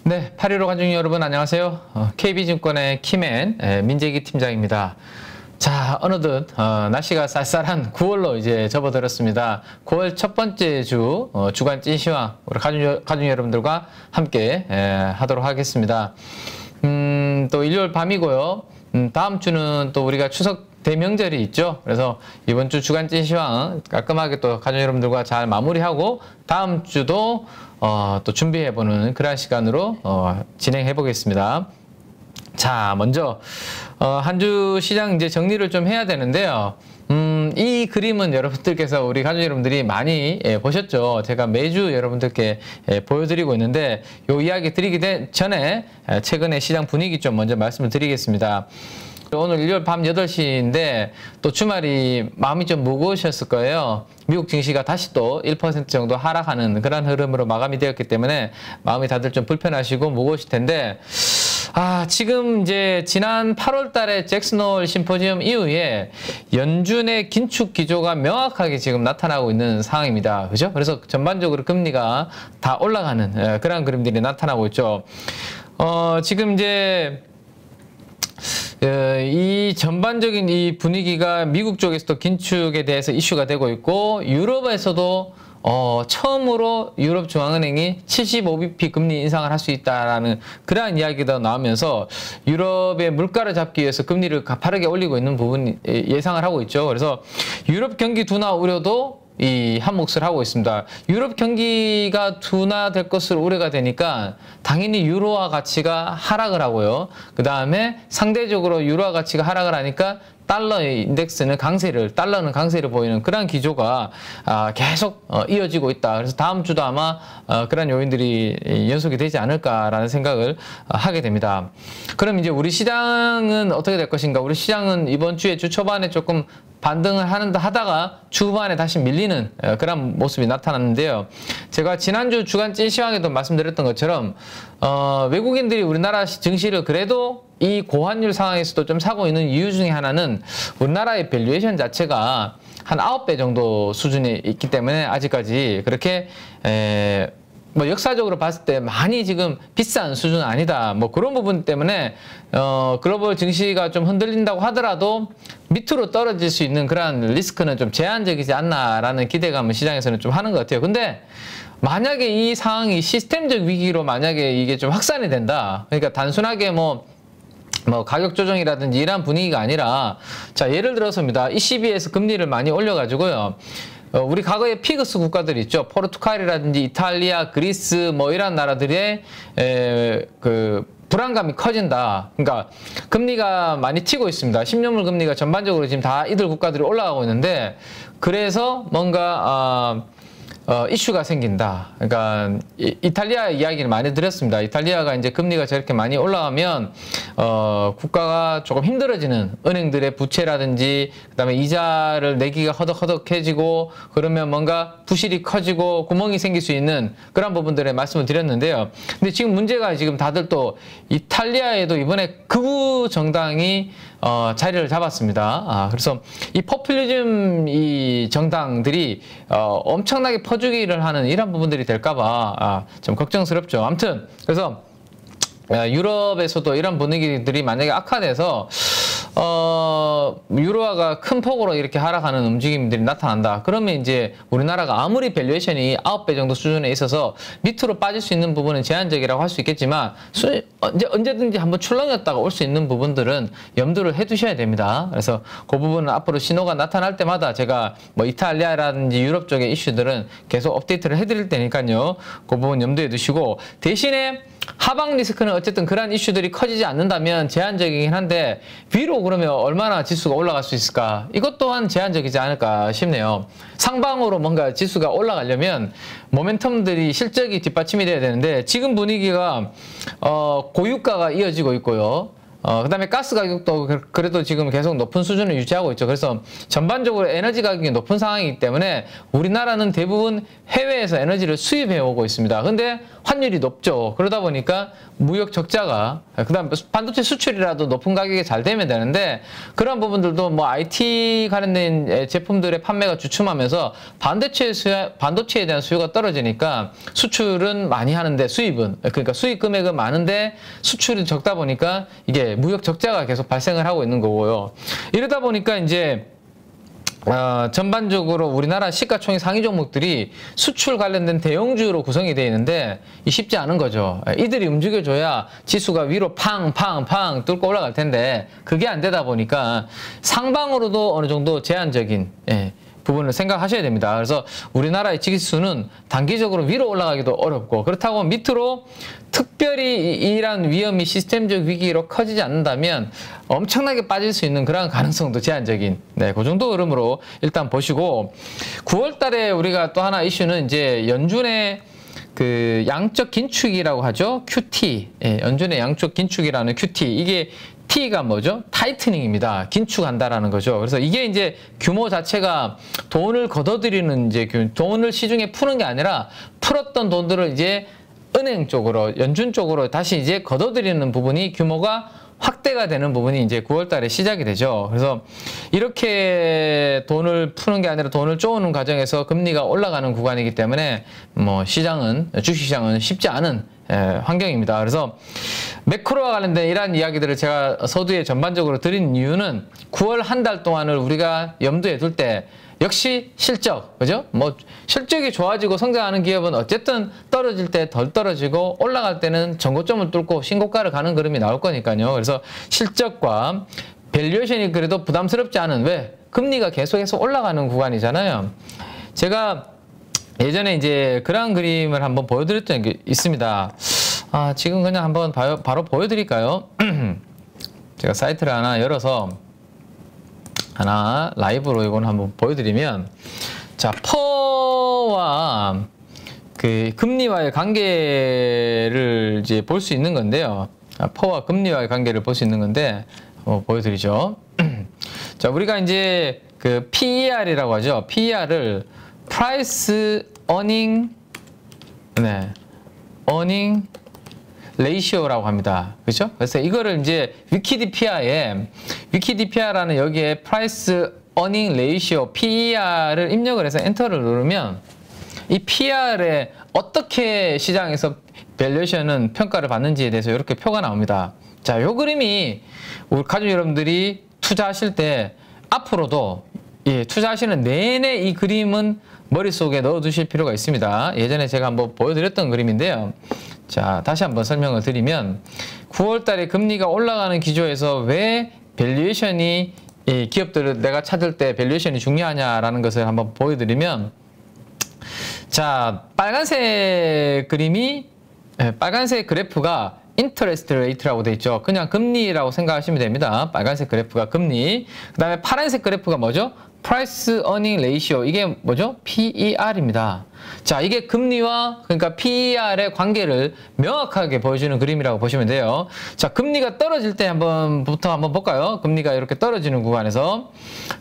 네, 8.15 관중 여러분 안녕하세요. KB증권의 키맨 민재기 팀장입니다. 자, 어느덧 날씨가 쌀쌀한 9월로 이제 접어들었습니다. 9월 첫 번째 주 주간 찐시황 우리 가족 여러분들과 함께 하도록 하겠습니다. 또 일요일 밤이고요. 다음 주는 또 우리가 추석 대명절이 있죠. 그래서 이번 주 주간 찐시황 깔끔하게 또 가족 여러분들과 잘 마무리하고 다음 주도 또 준비해보는 그런 시간으로 진행해 보겠습니다. 자, 먼저 한 주 시장 이제 정리를 좀 해야 되는데요. 이 그림은 여러분들께서 우리 가족 여러분들이 많이 보셨죠. 제가 매주 여러분들께 보여드리고 있는데 요 이야기 드리기 전에 최근의 시장 분위기 좀 먼저 말씀을 드리겠습니다. 오늘 일요일 밤 8시인데 또 주말이 마음이 좀 무거우셨을 거예요. 미국 증시가 다시 또 1% 정도 하락하는 그런 흐름으로 마감이 되었기 때문에 마음이 다들 좀 불편하시고 무거우실 텐데 지금 이제 지난 8월 달에 잭슨홀 심포지엄 이후에 연준의 긴축 기조가 명확하게 지금 나타나고 있는 상황입니다. 그죠? 그래서 전반적으로 금리가 다 올라가는 그런 그림들이 나타나고 있죠. 지금 이제 이 전반적인 이 분위기가 미국 쪽에서도 긴축에 대해서 이슈가 되고 있고 유럽에서도 처음으로 유럽중앙은행이 75bp 금리 인상을 할 수 있다라는 그러한 이야기가 나오면서 유럽의 물가를 잡기 위해서 금리를 가파르게 올리고 있는 부분 예상을 하고 있죠. 그래서 유럽 경기 둔화 우려도 한 몫을 하고 있습니다. 유럽 경기가 둔화될 것으로 우려가 되니까 당연히 유로화 가치가 하락을 하고요. 그 다음에 상대적으로 유로화 가치가 하락을 하니까 달러의 인덱스는 달러는 강세를 보이는 그런 기조가 계속 이어지고 있다. 그래서 다음 주도 아마 그런 요인들이 연속이 되지 않을까라는 생각을 하게 됩니다. 그럼 이제 우리 시장은 어떻게 될 것인가? 우리 시장은 이번 주에 주 초반에 조금 반등을 하다가 주후반에 다시 밀리는 그런 모습이 나타났는데요. 제가 지난주 주간 찐시황에도 말씀드렸던 것처럼 외국인들이 우리나라 증시를 그래도 이 고환율 상황에서도 좀 사고 있는 이유 중에 하나는 우리나라의 밸류에이션 자체가 한 9배 정도 수준에 있기 때문에 아직까지 그렇게 뭐 역사적으로 봤을 때 많이 지금 비싼 수준은 아니다. 뭐 그런 부분 때문에 글로벌 증시가 좀 흔들린다고 하더라도 밑으로 떨어질 수 있는 그런 리스크는 좀 제한적이지 않나라는 기대감을 시장에서는 좀 하는 것 같아요. 근데 만약에 이 상황이 시스템적 위기로 만약에 이게 좀 확산이 된다. 그러니까 단순하게 뭐 가격 조정이라든지 이런 분위기가 아니라 자, 예를 들어서입니다. ECB에서 금리를 많이 올려가지고요. 우리 과거에 피그스 국가들 있죠. 포르투갈이라든지 이탈리아, 그리스 뭐 이런 나라들의 그 불안감이 커진다. 그러니까 금리가 많이 튀고 있습니다. 10년물 금리가 전반적으로 지금 다 이들 국가들이 올라가고 있는데 그래서 뭔가 이슈가 생긴다. 그러니까 이탈리아 이야기를 많이 드렸습니다. 이탈리아가 이제 금리가 저렇게 많이 올라가면 국가가 조금 힘들어지는 은행들의 부채라든지 그다음에 이자를 내기가 허덕허덕해지고 그러면 뭔가 부실이 커지고 구멍이 생길 수 있는 그런 부분들의 말씀을 드렸는데요. 근데 지금 문제가 지금 다들 또 이탈리아에도 이번에 극우 정당이 자리를 잡았습니다. 그래서 이 포퓰리즘 이 정당들이 엄청나게 퍼주기를 하는 이런 부분들이 될까봐 좀 걱정스럽죠. 아무튼 그래서 유럽에서도 이런 분위기들이 만약에 악화돼서 유로화가 큰 폭으로 이렇게 하락하는 움직임들이 나타난다. 그러면 이제 우리나라가 아무리 밸류에이션이 9배 정도 수준에 있어서 밑으로 빠질 수 있는 부분은 제한적이라고 할 수 있겠지만 언제든지 한번 출렁였다가 올 수 있는 부분들은 염두를 해두셔야 됩니다. 그래서 그 부분은 앞으로 신호가 나타날 때마다 제가 뭐 이탈리아라든지 유럽 쪽의 이슈들은 계속 업데이트를 해드릴 테니까요. 그 부분 염두에 두시고 대신에 하방 리스크는 어쨌든 그런 이슈들이 커지지 않는다면 제한적이긴 한데 위로 그러면 얼마나 지수가 올라갈 수 있을까? 이것 또한 제한적이지 않을까 싶네요. 상방으로 뭔가 지수가 올라가려면 모멘텀들이 실적이 뒷받침이 돼야 되는데 지금 분위기가 고유가가 이어지고 있고요. 그다음에 가스 가격도 그래도 지금 계속 높은 수준을 유지하고 있죠. 그래서 전반적으로 에너지 가격이 높은 상황이기 때문에 우리나라는 대부분 해외에서 에너지를 수입해 오고 있습니다. 근데 환율이 높죠. 그러다 보니까 무역 적자가, 그다음 반도체 수출이라도 높은 가격에 잘 되면 되는데, 그런 부분들도 뭐 IT 관련된 제품들의 판매가 주춤하면서 반도체에 대한 수요가 떨어지니까 수출은 많이 하는데 수입은, 그러니까 수입 금액은 많은데 수출이 적다 보니까 이게 무역 적자가 계속 발생을 하고 있는 거고요. 이러다 보니까 이제 전반적으로 우리나라 시가총액 상위 종목들이 수출 관련된 대형주로 구성이 되어 있는데 쉽지 않은 거죠. 이들이 움직여줘야 지수가 위로 팡팡팡 뚫고 올라갈 텐데 그게 안 되다 보니까 상방으로도 어느 정도 제한적인 부분을 생각하셔야 됩니다. 그래서 우리나라의 지수는 단기적으로 위로 올라가기도 어렵고, 그렇다고 밑으로 특별히 이러한 위험이 시스템적 위기로 커지지 않는다면 엄청나게 빠질 수 있는 그런 가능성도 제한적인, 그 정도 흐름으로 일단 보시고, 9월 달에 우리가 또 하나 이슈는 이제 연준의 그 양적 긴축이라고 하죠. QT. 연준의 양적 긴축이라는 QT. 이게 T가 뭐죠? 타이트닝입니다. 긴축한다라는 거죠. 그래서 이게 이제 규모 자체가 돈을 걷어들이는 이제 돈을 시중에 푸는 게 아니라 풀었던 돈들을 이제 은행 쪽으로, 연준 쪽으로 다시 이제 걷어들이는 부분이 규모가 확대가 되는 부분이 이제 9월 달에 시작이 되죠. 그래서 이렇게 돈을 푸는 게 아니라 돈을 쪼는 과정에서 금리가 올라가는 구간이기 때문에 뭐 주식시장은 쉽지 않은 환경입니다. 그래서 매크로와 관련된 이러한 이야기들을 제가 서두에 전반적으로 드린 이유는 9월 한 달 동안을 우리가 염두에 둘 때 역시 실적, 그죠? 뭐 실적이 좋아지고 성장하는 기업은 어쨌든 떨어질 때 덜 떨어지고 올라갈 때는 전고점을 뚫고 신고가를 가는 그림이 나올 거니까요. 그래서 실적과 밸류에이션이 그래도 부담스럽지 않은, 왜? 금리가 계속해서 올라가는 구간이잖아요. 제가 예전에 이제 그런 그림을 한번 보여드렸던 게 있습니다. 지금 그냥 한번 바로 보여드릴까요? 제가 사이트를 하나 열어서 하나 라이브로 이건 한번 보여드리면, 자, 퍼와 그 금리와의 관계를 이제 볼 수 있는 건데요. 퍼와 금리와의 관계를 볼 수 있는 건데 보여드리죠. 자, 우리가 이제 그 PER이라고 하죠. PER을 Price Earning 레이시오라고 합니다. 그렇죠? 그래서 이거를 이제 위키디피아라는 여기에 Price Earning Ratio PER을 입력을 해서 엔터를 누르면 이 PER에 어떻게 시장에서 밸류에이션은 평가를 받는지에 대해서 이렇게 표가 나옵니다. 자, 요 그림이 우리 가족 여러분들이 투자하실 때 앞으로도 투자하시는 내내 이 그림은 머릿속에 넣어두실 필요가 있습니다. 예전에 제가 한번 보여드렸던 그림인데요. 자, 다시 한번 설명을 드리면 9월 달에 금리가 올라가는 기조에서 왜 밸류에이션이 기업들을 내가 찾을 때 밸류에이션이 중요하냐라는 것을 한번 보여드리면, 자, 빨간색 그림이, 빨간색 그래프가 인터레스트 레이트라고 되어 있죠. 그냥 금리라고 생각하시면 됩니다. 빨간색 그래프가 금리. 그 다음에 파란색 그래프가 뭐죠? Price Earning Ratio. 이게 뭐죠? PER입니다. 자, 이게 금리와 그러니까 PER의 관계를 명확하게 보여주는 그림이라고 보시면 돼요. 자, 금리가 떨어질 때 한번 볼까요? 금리가 이렇게 떨어지는 구간에서,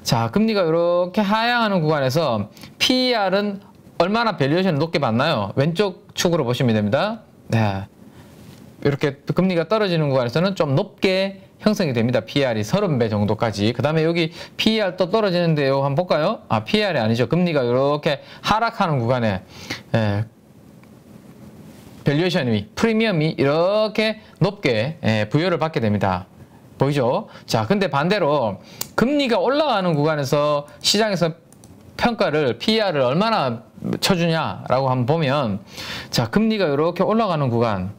자, 금리가 이렇게 하향하는 구간에서 PER은 얼마나 밸류에이션을 높게 받나요? 왼쪽 축으로 보시면 됩니다. 네. 이렇게 금리가 떨어지는 구간에서는 좀 높게 형성이 됩니다. PER이 30배 정도까지. 그 다음에 여기 PER 또 떨어지는데요. 한번 볼까요? PER이 아니죠. 금리가 이렇게 하락하는 구간에 밸류에이션이, 프리미엄이 이렇게 높게 부여를 받게 됩니다. 보이죠? 자, 근데 반대로 금리가 올라가는 구간에서 시장에서 평가를, PER을 얼마나 쳐주냐라고 한번 보면, 자, 금리가 이렇게 올라가는 구간,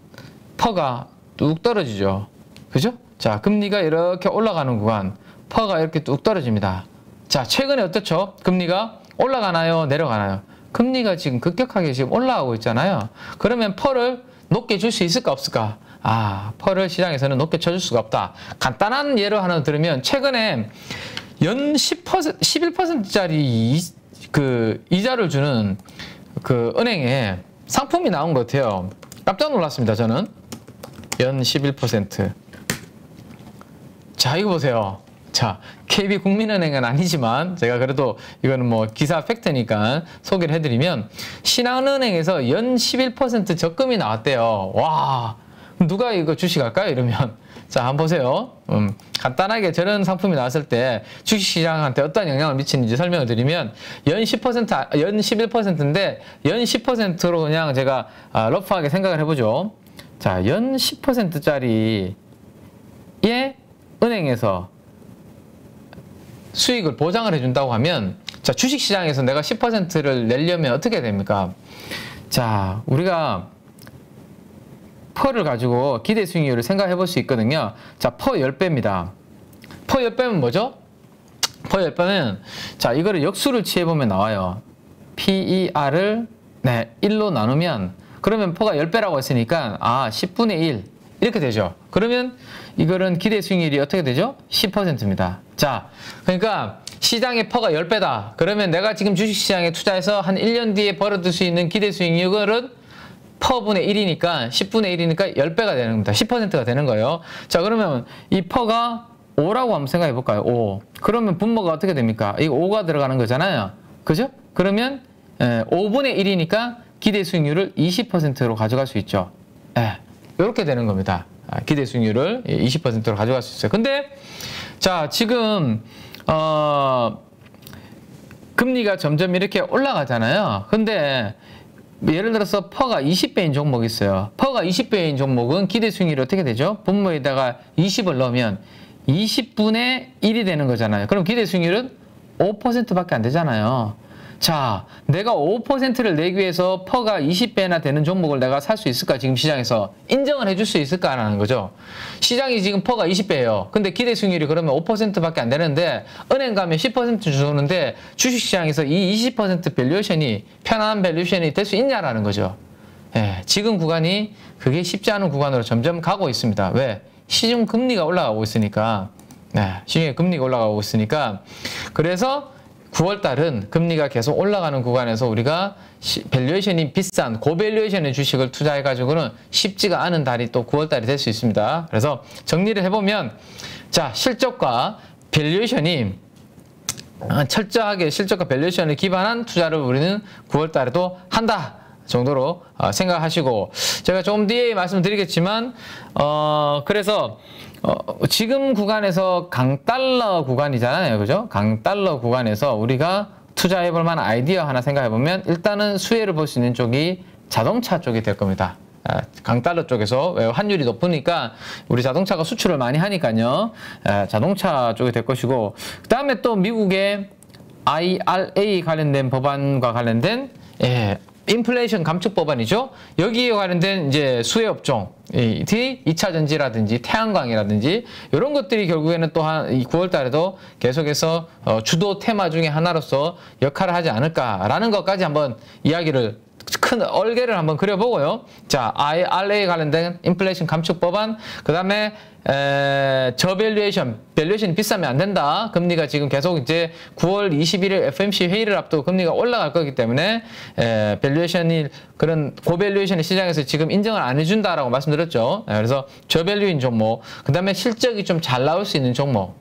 퍼가 뚝 떨어지죠. 그죠? 자, 금리가 이렇게 올라가는 구간, 퍼가 이렇게 뚝 떨어집니다. 자, 최근에 어떻죠? 금리가 올라가나요? 내려가나요? 금리가 지금 급격하게 지금 올라가고 있잖아요. 그러면 퍼를 높게 줄 수 있을까 없을까? 퍼를 시장에서는 높게 쳐줄 수가 없다. 간단한 예를 하나 들으면, 최근에 연 10%, 11%짜리 그 이자를 주는 그 은행에 상품이 나온 것 같아요. 깜짝 놀랐습니다, 저는. 연 11%. 자, 이거 보세요. 자, KB국민은행은 아니지만 제가 그래도 이거는 뭐 기사 팩트니까 소개를 해드리면 신한은행에서 연 11% 적금이 나왔대요. 와, 누가 이거 주식할까요? 이러면 자, 한번 보세요. 간단하게 저런 상품이 나왔을 때 주식시장한테 어떤 영향을 미치는지 설명을 드리면 연 10%, 연 11%인데 연 10%로 그냥 제가 러프하게 생각을 해보죠. 자, 연 10%짜리의 은행에서 수익을 보장을 해준다고 하면 자, 주식시장에서 내가 10%를 내려면 어떻게 됩니까? 자, 우리가 퍼를 가지고 기대 수익률을 생각해 볼 수 있거든요. 자, 퍼 10배입니다. 퍼 10배면 뭐죠? 퍼 10배는 자, 이거를 역수를 취해보면 나와요. PER을 1로 나누면 그러면 퍼가 10배라고 했으니까 10분의 1 이렇게 되죠. 그러면 이거는 기대 수익률이 어떻게 되죠? 10%입니다. 자, 그러니까 시장의 퍼가 10배다. 그러면 내가 지금 주식시장에 투자해서 한 1년 뒤에 벌어들 수 있는 기대 수익률은 퍼분의 1이니까 10분의 1이니까 10배가 되는 겁니다. 10%가 되는 거예요. 자, 그러면 이 퍼가 5라고 한번 생각해 볼까요? 5. 그러면 분모가 어떻게 됩니까? 이거 5가 들어가는 거잖아요. 그죠? 그러면 5분의 1이니까 기대 수익률을 20%로 가져갈 수 있죠. 이렇게 되는 겁니다. 기대 수익률을 20%로 가져갈 수 있어요. 근데 자, 지금 금리가 점점 이렇게 올라가잖아요. 근데 예를 들어서 퍼가 20배인 종목이 있어요. 퍼가 20배인 종목은 기대 수익률이 어떻게 되죠? 분모에다가 20을 넣으면 20분의 1이 되는 거잖아요. 그럼 기대 수익률은 5%밖에 안 되잖아요. 자, 내가 5%를 내기 위해서 퍼가 20배나 되는 종목을 내가 살 수 있을까? 지금 시장에서 인정을 해줄 수 있을까라는 거죠. 시장이 지금 퍼가 20배예요. 근데 기대 수익률이 그러면 5%밖에 안 되는데 은행 가면 10% 주는데 주식시장에서 이 20% 밸류에이션이 편안한 밸류에이션이 될 수 있냐라는 거죠. 지금 구간이 그게 쉽지 않은 구간으로 점점 가고 있습니다. 왜? 시중 금리가 올라가고 있으니까. 시중에 금리가 올라가고 있으니까. 그래서 9월달은 금리가 계속 올라가는 구간에서 우리가 밸류에이션이 비싼 고밸류에이션의 주식을 투자해가지고는 쉽지가 않은 달이 또 9월달이 될 수 있습니다. 그래서 정리를 해보면 자, 실적과 밸류에이션이 철저하게 실적과 밸류에이션에 기반한 투자를 우리는 9월달에도 한다 정도로 생각하시고 제가 조금 뒤에 말씀드리겠지만 그래서 지금 구간에서 강달러 구간이잖아요. 그죠? 강달러 구간에서 우리가 투자해볼 만한 아이디어 하나 생각해보면 일단은 수혜를 볼 수 있는 쪽이 자동차 쪽이 될 겁니다. 강달러 쪽에서 환율이 높으니까 우리 자동차가 수출을 많이 하니까요. 자동차 쪽이 될 것이고 그 다음에 또 미국의 IRA 관련된 법안과 관련된 인플레이션 감축 법안이죠. 여기에 관련된 이제 수혜 업종, 2차 전지라든지 태양광이라든지 이런 것들이 결국에는 또 한 9월 달에도 계속해서 주도 테마 중에 하나로서 역할을 하지 않을까라는 것까지 한번 이야기를 큰 얼개를 한번 그려보고요. 자, IRA 관련된 인플레이션 감축 법안, 그 다음에 밸류에이션이 비싸면 안 된다. 금리가 지금 계속 이제 9월 21일 FOMC 회의를 앞두고 금리가 올라갈 거기 때문에 밸류에이션이 그런 고밸류에이션의 시장에서 지금 인정을 안 해준다라고 말씀드렸죠. 그래서 저밸류인 종목, 그 다음에 실적이 좀 잘 나올 수 있는 종목,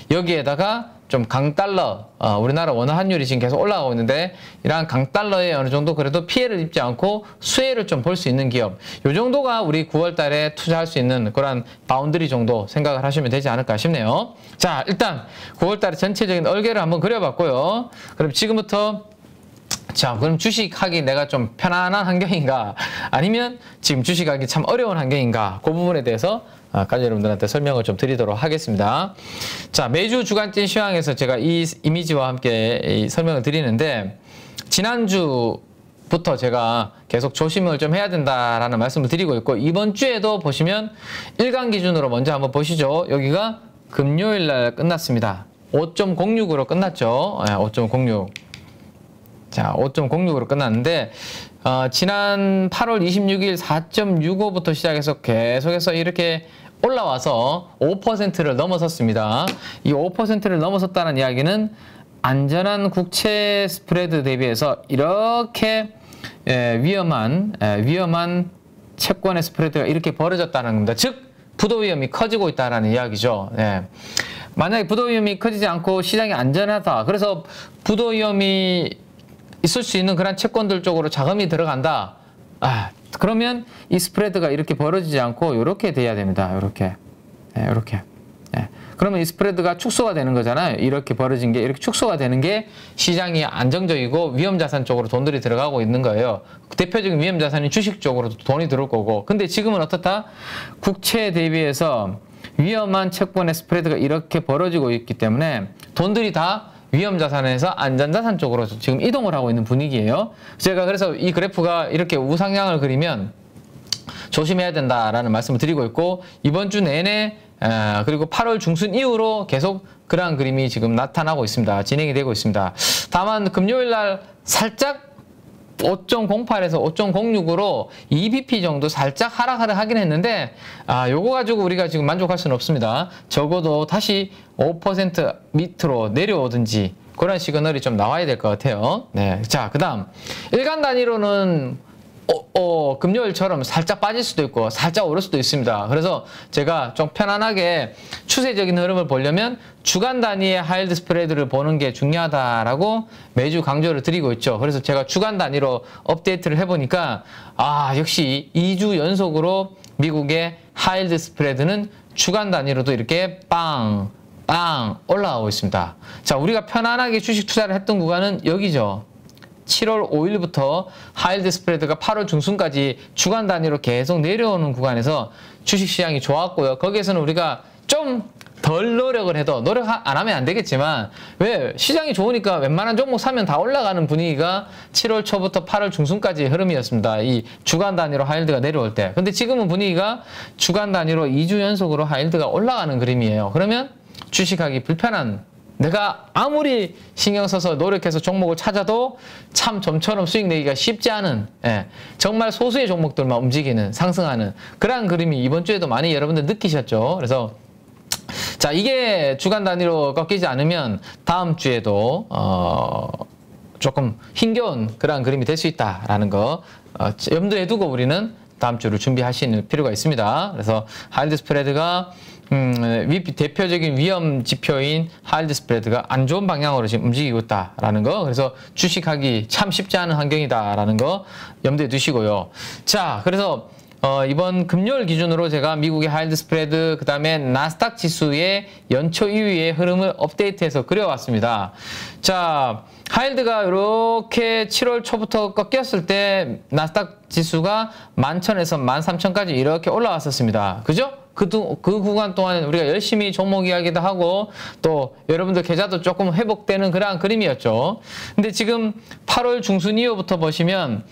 여기에다가 좀 강달러, 우리나라 원화 환율이 지금 계속 올라가고 있는데 이러한 강달러에 어느 정도 그래도 피해를 입지 않고 수혜를 좀 볼 수 있는 기업, 이 정도가 우리 9월 달에 투자할 수 있는 그런 바운드리 정도 생각을 하시면 되지 않을까 싶네요. 자, 일단 9월 달에 전체적인 얼개를 한번 그려봤고요. 그럼 지금부터 자, 그럼 주식하기 내가 좀 편안한 환경인가 아니면 지금 주식하기 참 어려운 환경인가, 그 부분에 대해서 까지 여러분들한테 설명을 좀 드리도록 하겠습니다. 자, 매주 주간진 시황에서 제가 이 이미지와 함께 이 설명을 드리는데 지난주부터 제가 계속 조심을 좀 해야 된다라는 말씀을 드리고 있고 이번 주에도 보시면 일간 기준으로 먼저 한번 보시죠. 여기가 금요일 날 끝났습니다. 5.06으로 끝났죠. 5.06. 자, 5.06으로 끝났는데 지난 8월 26일 4.65부터 시작해서 계속해서 이렇게 올라와서 5%를 넘어섰습니다. 이 5%를 넘어섰다는 이야기는 안전한 국채 스프레드 대비해서 이렇게 위험한 채권의 스프레드가 이렇게 벌어졌다는 겁니다. 즉 부도 위험이 커지고 있다라는 이야기죠. 네. 만약에 부도 위험이 커지지 않고 시장이 안전하다. 그래서 부도 위험이 있을 수 있는 그런 채권들 쪽으로 자금이 들어간다. 그러면 이 스프레드가 이렇게 벌어지지 않고 이렇게 돼야 됩니다. 이렇게. 네, 이렇게. 네. 그러면 이 스프레드가 축소가 되는 거잖아요. 이렇게 벌어진 게 이렇게 축소가 되는 게 시장이 안정적이고 위험자산 쪽으로 돈들이 들어가고 있는 거예요. 대표적인 위험자산이 주식 쪽으로 돈이 들어올 거고. 근데 지금은 어떻다? 국채에 대비해서 위험한 채권의 스프레드가 이렇게 벌어지고 있기 때문에 돈들이 다 위험자산에서 안전자산 쪽으로 지금 이동을 하고 있는 분위기예요. 제가 그래서 이 그래프가 이렇게 우상향을 그리면 조심해야 된다라는 말씀을 드리고 있고, 이번 주 내내 그리고 8월 중순 이후로 계속 그러한 그림이 지금 나타나고 있습니다. 진행이 되고 있습니다. 다만 금요일 날 살짝 5.08에서 5.06으로 2bp 정도 살짝 하락을 하긴 했는데, 요거 가지고 우리가 지금 만족할 수는 없습니다. 적어도 다시 5% 밑으로 내려오든지 그런 시그널이 좀 나와야 될 것 같아요. 네. 자, 그 다음 일간 단위로는 금요일처럼 살짝 빠질 수도 있고 살짝 오를 수도 있습니다. 그래서 제가 좀 편안하게 추세적인 흐름을 보려면 주간 단위의 하이힐드 스프레드를 보는 게 중요하다라고 매주 강조를 드리고 있죠. 그래서 제가 주간 단위로 업데이트를 해보니까 역시 2주 연속으로 미국의 하이힐드 스프레드는 주간 단위로도 이렇게 빵 올라가고 있습니다. 자, 우리가 편안하게 주식 투자를 했던 구간은 여기죠. 7월 5일부터 하이힐드 스프레드가 8월 중순까지 주간 단위로 계속 내려오는 구간에서 주식시장이 좋았고요. 거기에서는 우리가 좀 덜 노력을 해도, 노력 안 하면 안 되겠지만, 왜? 시장이 좋으니까 웬만한 종목 사면 다 올라가는 분위기가 7월 초부터 8월 중순까지 흐름이었습니다. 이 주간 단위로 하이힐드가 내려올 때. 근데 지금은 분위기가 주간 단위로 2주 연속으로 하이힐드가 올라가는 그림이에요. 그러면 주식하기 불편한, 내가 아무리 신경 써서 노력해서 종목을 찾아도 참 좀처럼 수익 내기가 쉽지 않은, 정말 소수의 종목들만 움직이는, 상승하는 그러한 그림이 이번 주에도 많이 여러분들 느끼셨죠. 그래서 자, 이게 주간 단위로 꺾이지 않으면 다음 주에도 조금 힘겨운 그러한 그림이 될 수 있다라는 거 염두에 두고 우리는 다음 주를 준비하시는 필요가 있습니다. 그래서 하이힐드 스프레드가 대표적인 위험 지표인 하이힐드 스프레드가 안 좋은 방향으로 지금 움직이고 있다라는 거, 그래서 주식하기 참 쉽지 않은 환경이다라는 거 염두에 두시고요. 자, 그래서 이번 금요일 기준으로 제가 미국의 하이힐드 스프레드, 그 다음에 나스닥 지수의 연초 이후의 흐름을 업데이트해서 그려왔습니다. 자, 하이힐드가 이렇게 7월 초부터 꺾였을 때 나스닥 지수가 11,000에서 13,000까지 이렇게 올라왔었습니다. 그죠? 그 구간 동안 우리가 열심히 종목 이야기도 하고 또 여러분들 계좌도 조금 회복되는 그러한 그림이었죠. 근데 지금 8월 중순 이후부터 보시면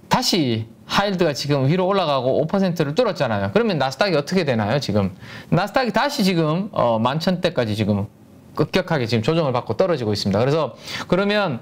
다시 하이힐드가 지금 위로 올라가고 5%를 뚫었잖아요. 그러면 나스닥이 어떻게 되나요, 지금? 나스닥이 다시 지금 11,000대까지 지금 급격하게 지금 조정을 받고 떨어지고 있습니다. 그래서 그러면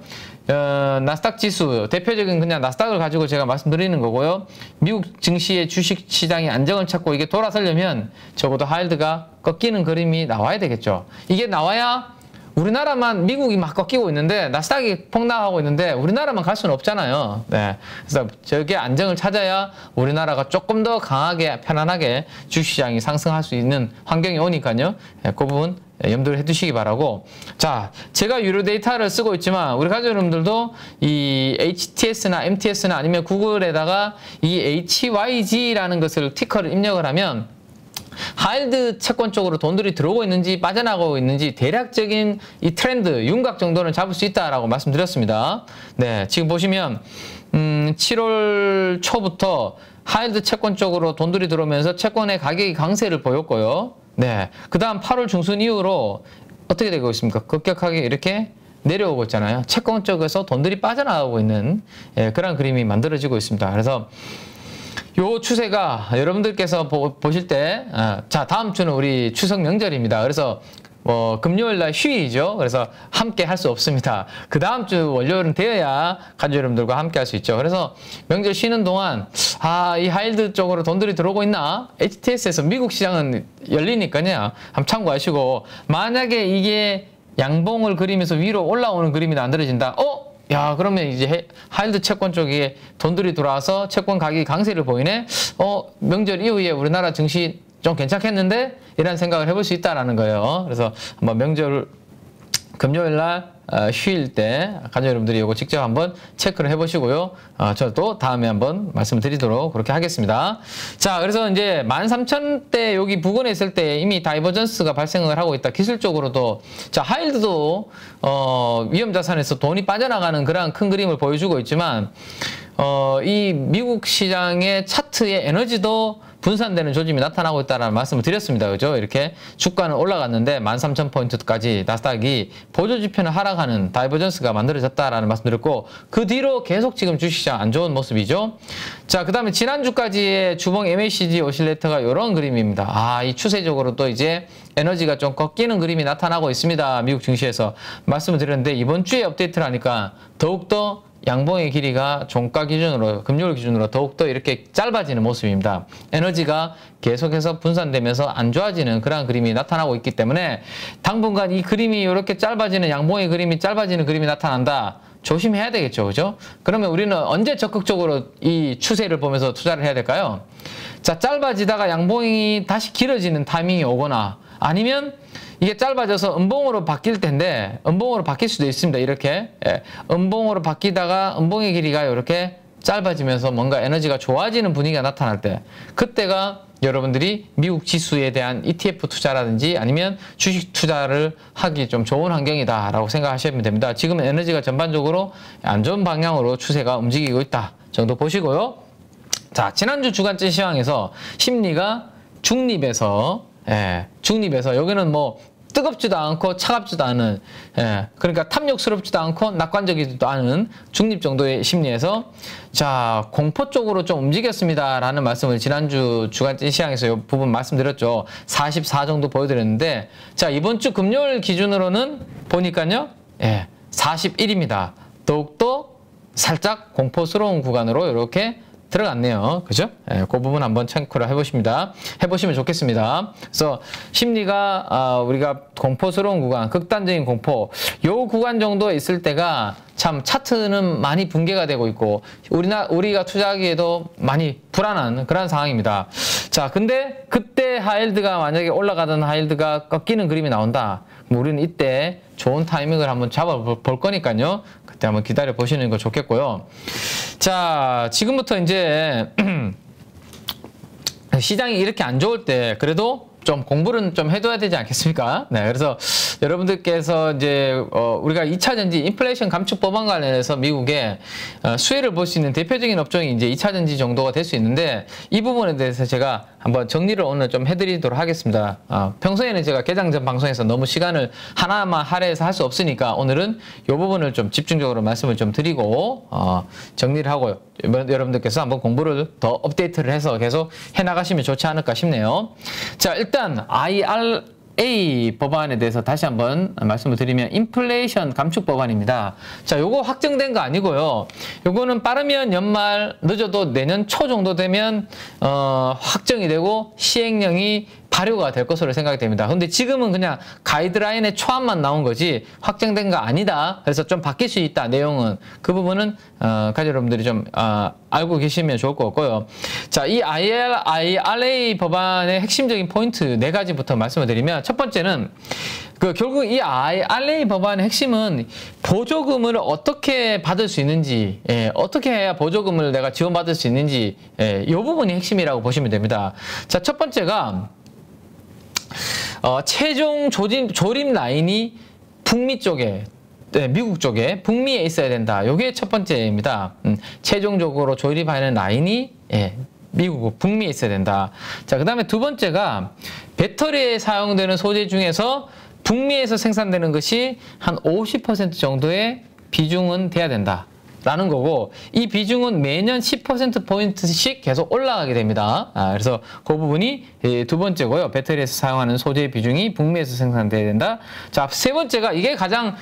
나스닥 지수, 대표적인 그냥 나스닥을 가지고 제가 말씀드리는 거고요. 미국 증시의 주식 시장이 안정을 찾고 이게 돌아서려면 적어도 하이힐드가 꺾이는 그림이 나와야 되겠죠. 이게 나와야 우리나라만, 미국이 막 꺾이고 있는데 나스닥이 폭락하고 있는데 우리나라만 갈 수는 없잖아요. 네. 그래서 저게 안정을 찾아야 우리나라가 조금 더 강하게 편안하게 주식시장이 상승할 수 있는 환경이 오니까요. 네, 그 부분 염두를 해두시기 바라고. 자, 제가 유료 데이터를 쓰고 있지만 우리 가족 여러분들도 이 HTS나 MTS나 아니면 구글에다가 이 HYG라는 것을 티커를 입력을 하면 하이힐드 채권 쪽으로 돈들이 들어오고 있는지 빠져나가고 있는지 대략적인 이 트렌드, 윤곽 정도는 잡을 수 있다라고 말씀드렸습니다. 네, 지금 보시면 7월 초부터 하이힐드 채권 쪽으로 돈들이 들어오면서 채권의 가격이 강세를 보였고요. 네, 그 다음 8월 중순 이후로 어떻게 되고 있습니까? 급격하게 이렇게 내려오고 있잖아요. 채권 쪽에서 돈들이 빠져나가고 있는 그런 그림이 만들어지고 있습니다. 그래서 요 추세가 여러분들께서 보실 때, 자, 다음 주는 우리 추석 명절입니다. 그래서 금요일 날 휴일이죠. 그래서 함께 할 수 없습니다. 그 다음 주 월요일은 되어야 가족 여러분들과 함께 할 수 있죠. 그래서 명절 쉬는 동안 이 하이힐드 쪽으로 돈들이 들어오고 있나? HTS에서 미국 시장은 열리니까요. 한번 참고하시고, 만약에 이게 양봉을 그리면서 위로 올라오는 그림이 만들어진다. 야, 그러면 이제 하이힐드 채권 쪽에 돈들이 들어와서 채권 가격이 강세를 보이네? 명절 이후에 우리나라 증시 좀 괜찮겠는데? 이런 생각을 해볼 수 있다라는 거예요. 그래서 한번 명절 금요일 날 휴일 때 가족 여러분들이 이거 직접 한번 체크를 해보시고요. 저도 다음에 한번 말씀을 드리도록 그렇게 하겠습니다. 자, 그래서 이제 13,000대 여기 부근에 있을 때 이미 다이버전스가 발생을 하고 있다. 기술적으로도 자, 하이힐드도 위험자산에서 돈이 빠져나가는 그런 큰 그림을 보여주고 있지만 이 미국 시장의 차트의 에너지도 분산되는 조짐이 나타나고 있다는 말씀을 드렸습니다. 그죠? 이렇게 주가는 올라갔는데 13,000포인트까지 나스닥이 보조지표는 하락하는 다이버전스가 만들어졌다라는 말씀 드렸고, 그 뒤로 계속 지금 주식시장 안 좋은 모습이죠. 자, 그 다음에 지난주까지의 주봉 MACD 오실레이터가 이런 그림입니다. 이 추세적으로 또 이제 에너지가 좀 꺾이는 그림이 나타나고 있습니다. 미국 증시에서 말씀을 드렸는데, 이번 주에 업데이트를 하니까 더욱더 양봉의 길이가 종가 기준으로, 금요일 기준으로 더욱더 이렇게 짧아지는 모습입니다. 에너지가 계속해서 분산되면서 안 좋아지는 그런 그림이 나타나고 있기 때문에 당분간 이 그림이 이렇게 짧아지는, 양봉의 그림이 짧아지는 그림이 나타난다. 조심해야 되겠죠. 그죠? 그러면 우리는 언제 적극적으로 이 추세를 보면서 투자를 해야 될까요? 자, 짧아지다가 양봉이 다시 길어지는 타이밍이 오거나, 아니면 이게 짧아져서 음봉으로 바뀔 텐데, 음봉으로 바뀔 수도 있습니다. 이렇게 음봉으로 바뀌다가 음봉의 길이가 이렇게 짧아지면서 뭔가 에너지가 좋아지는 분위기가 나타날 때, 그때가 여러분들이 미국 지수에 대한 ETF 투자라든지 아니면 주식 투자를 하기 좀 좋은 환경이다라고 생각하시면 됩니다. 지금은 에너지가 전반적으로 안 좋은 방향으로 추세가 움직이고 있다 정도 보시고요. 자, 지난주 주간째 시황에서 심리가 중립에서 여기는 뭐 뜨겁지도 않고 차갑지도 않은, 그러니까 탐욕스럽지도 않고 낙관적이지도 않은 중립 정도의 심리에서, 자, 공포 쪽으로 좀 움직였습니다라는 말씀을 지난주 주간째 시장에서 이 부분 말씀드렸죠. 44 정도 보여드렸는데, 자, 이번 주 금요일 기준으로는 보니까요, 41입니다. 더욱더 살짝 공포스러운 구간으로 이렇게 들어갔네요. 그죠? 그 부분 한번 참고를 해보시면 좋겠습니다. 그래서 심리가, 우리가 공포스러운 구간, 극단적인 공포, 요 구간 정도 있을 때가 참 차트는 많이 붕괴가 되고 있고, 우리가 투자하기에도 많이 불안한 그런 상황입니다. 자, 근데 그때 하이힐드가 만약에 올라가던 하이힐드가 꺾이는 그림이 나온다. 그럼 우리는 이때 좋은 타이밍을 한번 잡아볼 거니까요. 그때 한번 기다려 보시는 거 좋겠고요. 자, 지금부터 이제 시장이 이렇게 안 좋을 때 그래도 좀 공부를 좀 해둬야 되지 않겠습니까? 네, 그래서 여러분들께서 이제 우리가 2차전지 인플레이션 감축 법안 관련해서 미국의 수혜를 볼 수 있는 대표적인 업종이 이제 2차전지 정도가 될 수 있는데, 이 부분에 대해서 제가 한번 정리를 오늘 좀 해드리도록 하겠습니다. 평소에는 제가 개장 전 방송에서 너무 시간을 하나만 할애해서 할 수 없으니까 오늘은 이 부분을 좀 집중적으로 말씀을 좀 드리고 정리를 하고요. 여러분들께서 한번 공부를 더 업데이트를 해서 계속 해나가시면 좋지 않을까 싶네요. 자, 일단 IRA 법안에 대해서 다시 한번 말씀을 드리면 인플레이션 감축 법안입니다. 자, 요거 확정된 거 아니고요. 요거는 빠르면 연말, 늦어도 내년 초 정도 되면 확정이 되고 시행령이 발효가 될 것으로 생각이 됩니다. 근데 지금은 그냥 가이드라인의 초안만 나온 거지 확정된 거 아니다. 그래서 좀 바뀔 수 있다. 내용은 그 부분은 가족 여러분들이 좀 알고 계시면 좋을 것 같고요. 자, 이 IRA 법안의 핵심적인 포인트 4가지부터 말씀을 드리면, 첫 번째는 결국 이 IRA 법안의 핵심은 보조금을 어떻게 받을 수 있는지, 어떻게 해야 보조금을 내가 지원받을 수 있는지, 이 부분이 핵심이라고 보시면 됩니다. 자, 첫 번째가 최종 조립 라인이 북미 쪽에, 미국 쪽에 북미에 있어야 된다. 이게 첫 번째입니다. 최종적으로 조립하는 라인이 미국 북미에 있어야 된다. 자, 그 다음에 두 번째가 배터리에 사용되는 소재 중에서 북미에서 생산되는 것이 한 50% 정도의 비중은 돼야 된다 라는 거고, 이 비중은 매년 10%포인트씩 계속 올라가게 됩니다. 그래서 그 부분이 두 번째고요. 배터리에서 사용하는 소재의 비중이 북미에서 생산돼야 된다. 자, 세 번째가 이게 가장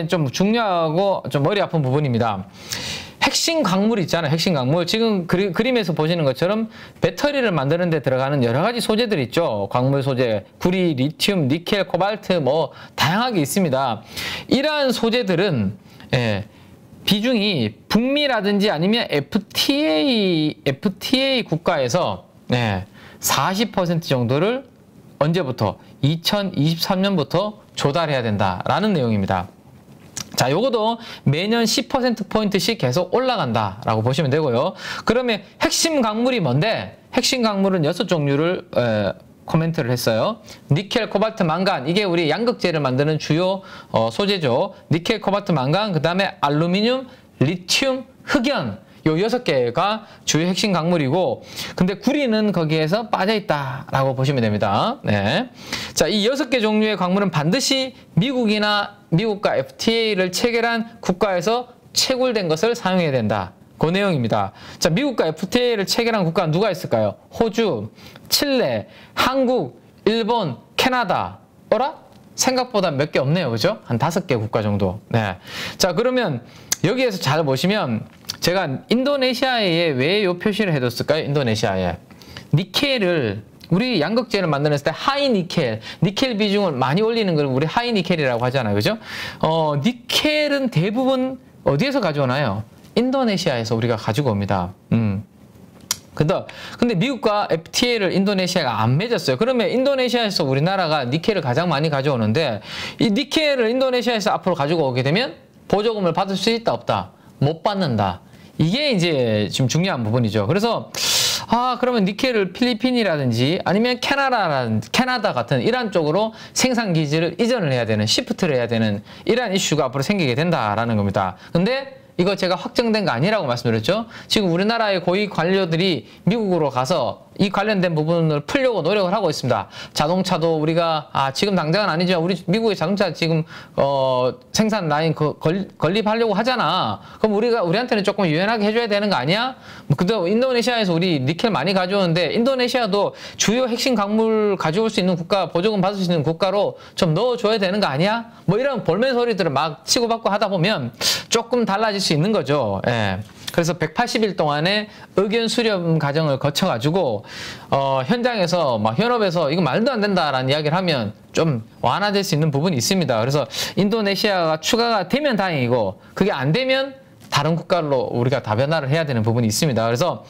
좀 중요하고 좀 머리 아픈 부분입니다. 핵심 광물 있잖아요. 핵심 광물. 지금 그림에서 보시는 것처럼 배터리를 만드는 데 들어가는 여러 가지 소재들 있죠. 광물 소재, 구리, 리튬, 니켈, 코발트 뭐 다양하게 있습니다. 이러한 소재들은 비중이 북미라든지 아니면 FTA 국가에서 40% 정도를 언제부터? 2023년부터 조달해야 된다라는 내용입니다. 자, 요거도 매년 10%포인트씩 계속 올라간다라고 보시면 되고요. 그러면 핵심 광물이 뭔데? 핵심 광물은 6종류를 코멘트를 했어요. 니켈, 코발트, 망간, 이게 우리 양극재를 만드는 주요 소재죠. 니켈, 코발트, 망간, 그 다음에 알루미늄, 리튬, 흑연, 요 6개가 주요 핵심 광물이고, 근데 구리는 거기에서 빠져있다라고 보시면 됩니다. 네. 자, 이 6개 종류의 광물은 반드시 미국과 FTA를 체결한 국가에서 채굴된 것을 사용해야 된다. 그 내용입니다. 자, 미국과 FTA를 체결한 국가는 누가 있을까요? 호주, 칠레, 한국, 일본, 캐나다. 어라? 생각보다 몇 개 없네요. 그죠? 한 5개 국가 정도. 네. 자, 그러면 여기에서 잘 보시면 제가 인도네시아에 왜 요 표시를 해뒀을까요? 인도네시아에. 니켈을, 우리 양극재를 만드는 때 하이 니켈, 니켈 비중을 많이 올리는 걸 우리 하이 니켈이라고 하잖아요. 그죠? 니켈은 대부분 어디에서 가져오나요? 인도네시아에서 우리가 가지고 옵니다. 근데 미국과 FTA를 인도네시아가 안 맺었어요. 그러면 인도네시아에서 우리나라가 니켈을 가장 많이 가져오는데, 이 니켈을 인도네시아에서 앞으로 가지고 오게 되면 보조금을 받을 수 있다, 없다? 못 받는다. 이게 이제 지금 중요한 부분이죠. 그래서 그러면 니켈을 필리핀이라든지 아니면 캐나다 같은 이란 쪽으로 생산 기지를 이전을 해야 되는, 시프트를 해야 되는 이러한 이슈가 앞으로 생기게 된다라는 겁니다. 근데 이거 제가 확정된 거 아니라고 말씀드렸죠. 지금 우리나라의 고위 관료들이 미국으로 가서 이 관련된 부분을 풀려고 노력을 하고 있습니다. 자동차도 우리가 지금 당장은 아니지만 우리 미국의 자동차 지금 생산 라인 건립하려고 하잖아. 그럼 우리한테는 조금 유연하게 해줘야 되는 거 아니야? 그도 인도네시아에서 우리 니켈 많이 가져오는데 인도네시아도 주요 핵심 광물 가져올 수 있는 국가, 보조금 받을 수 있는 국가로 좀 넣어줘야 되는 거 아니야? 뭐 이런 볼멘 소리들을 막 치고받고 하다 보면 조금 달라질 수 있는 거죠. 예. 그래서 180일 동안의 의견 수렴 과정을 거쳐가지고 현장에서 막 현업에서 이거 말도 안 된다라는 이야기를 하면 좀 완화될 수 있는 부분이 있습니다. 그래서 인도네시아가 추가가 되면 다행이고 그게 안 되면 다른 국가로 우리가 다변화를 해야 되는 부분이 있습니다. 그래서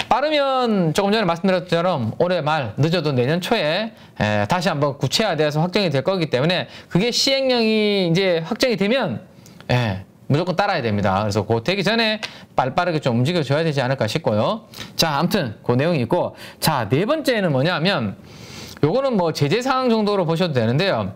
빠르면 조금 전에 말씀드렸던 것처럼 올해 말 늦어도 내년 초에 다시 한번 구체화돼서 확정이 될 거기 때문에 그게 시행령이 이제 확정이 되면 무조건 따라야 됩니다. 그래서 그 되기 전에 빠르게 좀 움직여줘야 되지 않을까 싶고요. 자, 아무튼 그 내용이 있고, 자, 네 번째는 뭐냐면 요거는 뭐 제재사항 정도로 보셔도 되는데요.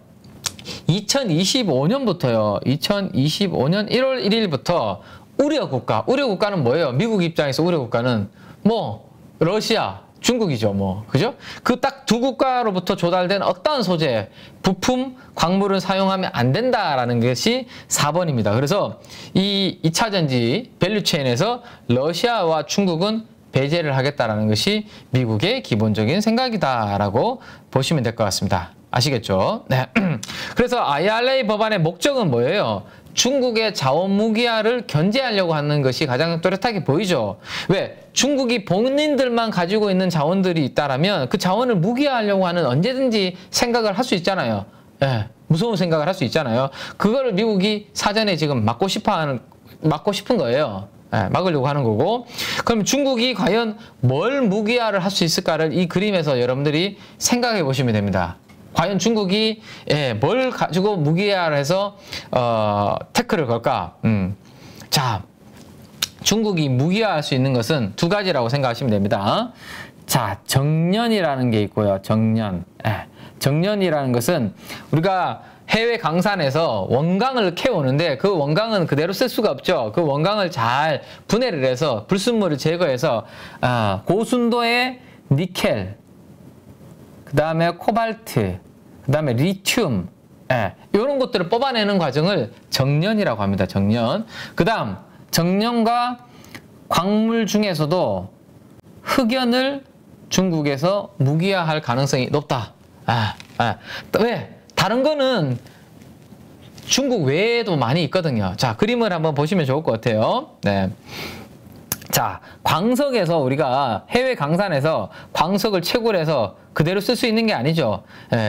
2025년부터요. 2025년 1월 1일부터 우려국가는 뭐예요? 미국 입장에서 우려국가는 뭐 러시아, 중국이죠, 뭐. 그죠? 그 딱 두 국가로부터 조달된 어떠한 소재, 부품, 광물을 사용하면 안 된다라는 것이 4번입니다. 그래서 이 2차 전지 밸류체인에서 러시아와 중국은 배제를 하겠다라는 것이 미국의 기본적인 생각이다라고 보시면 될 것 같습니다. 아시겠죠? 네. 그래서 IRA 법안의 목적은 뭐예요? 중국의 자원 무기화를 견제하려고 하는 것이 가장 뚜렷하게 보이죠. 왜? 중국이 본인들만 가지고 있는 자원들이 있다라면 그 자원을 무기화하려고 하는 언제든지 생각을 할 수 있잖아요. 무서운 생각을 할 수 있잖아요. 그거를 미국이 사전에 지금 막고 싶은 거예요. 막으려고 하는 거고. 그럼 중국이 과연 뭘 무기화를 할 수 있을까를 이 그림에서 여러분들이 생각해 보시면 됩니다. 과연 중국이 뭘 가지고 무기화를 해서 태클을 걸까? 자, 중국이 무기화할 수 있는 것은 두 가지라고 생각하시면 됩니다. 자, 정년이라는 게 있고요. 정년. 정년이라는 것은 우리가 해외 강산에서 원강을 캐오는데 그 원강은 그대로 쓸 수가 없죠. 그 원강을 잘 분해를 해서 불순물을 제거해서 고순도의 니켈, 그 다음에 코발트, 그 다음에 리튬, 이런 것들을 뽑아내는 과정을 정년이라고 합니다. 정년. 그 다음 정년과 광물 중에서도 흑연을 중국에서 무기화할 가능성이 높다. 왜? 다른 거는 중국 외에도 많이 있거든요. 자, 그림을 한번 보시면 좋을 것 같아요. 네. 자, 광석에서 우리가 해외 강산에서 광석을 채굴해서 그대로 쓸 수 있는 게 아니죠.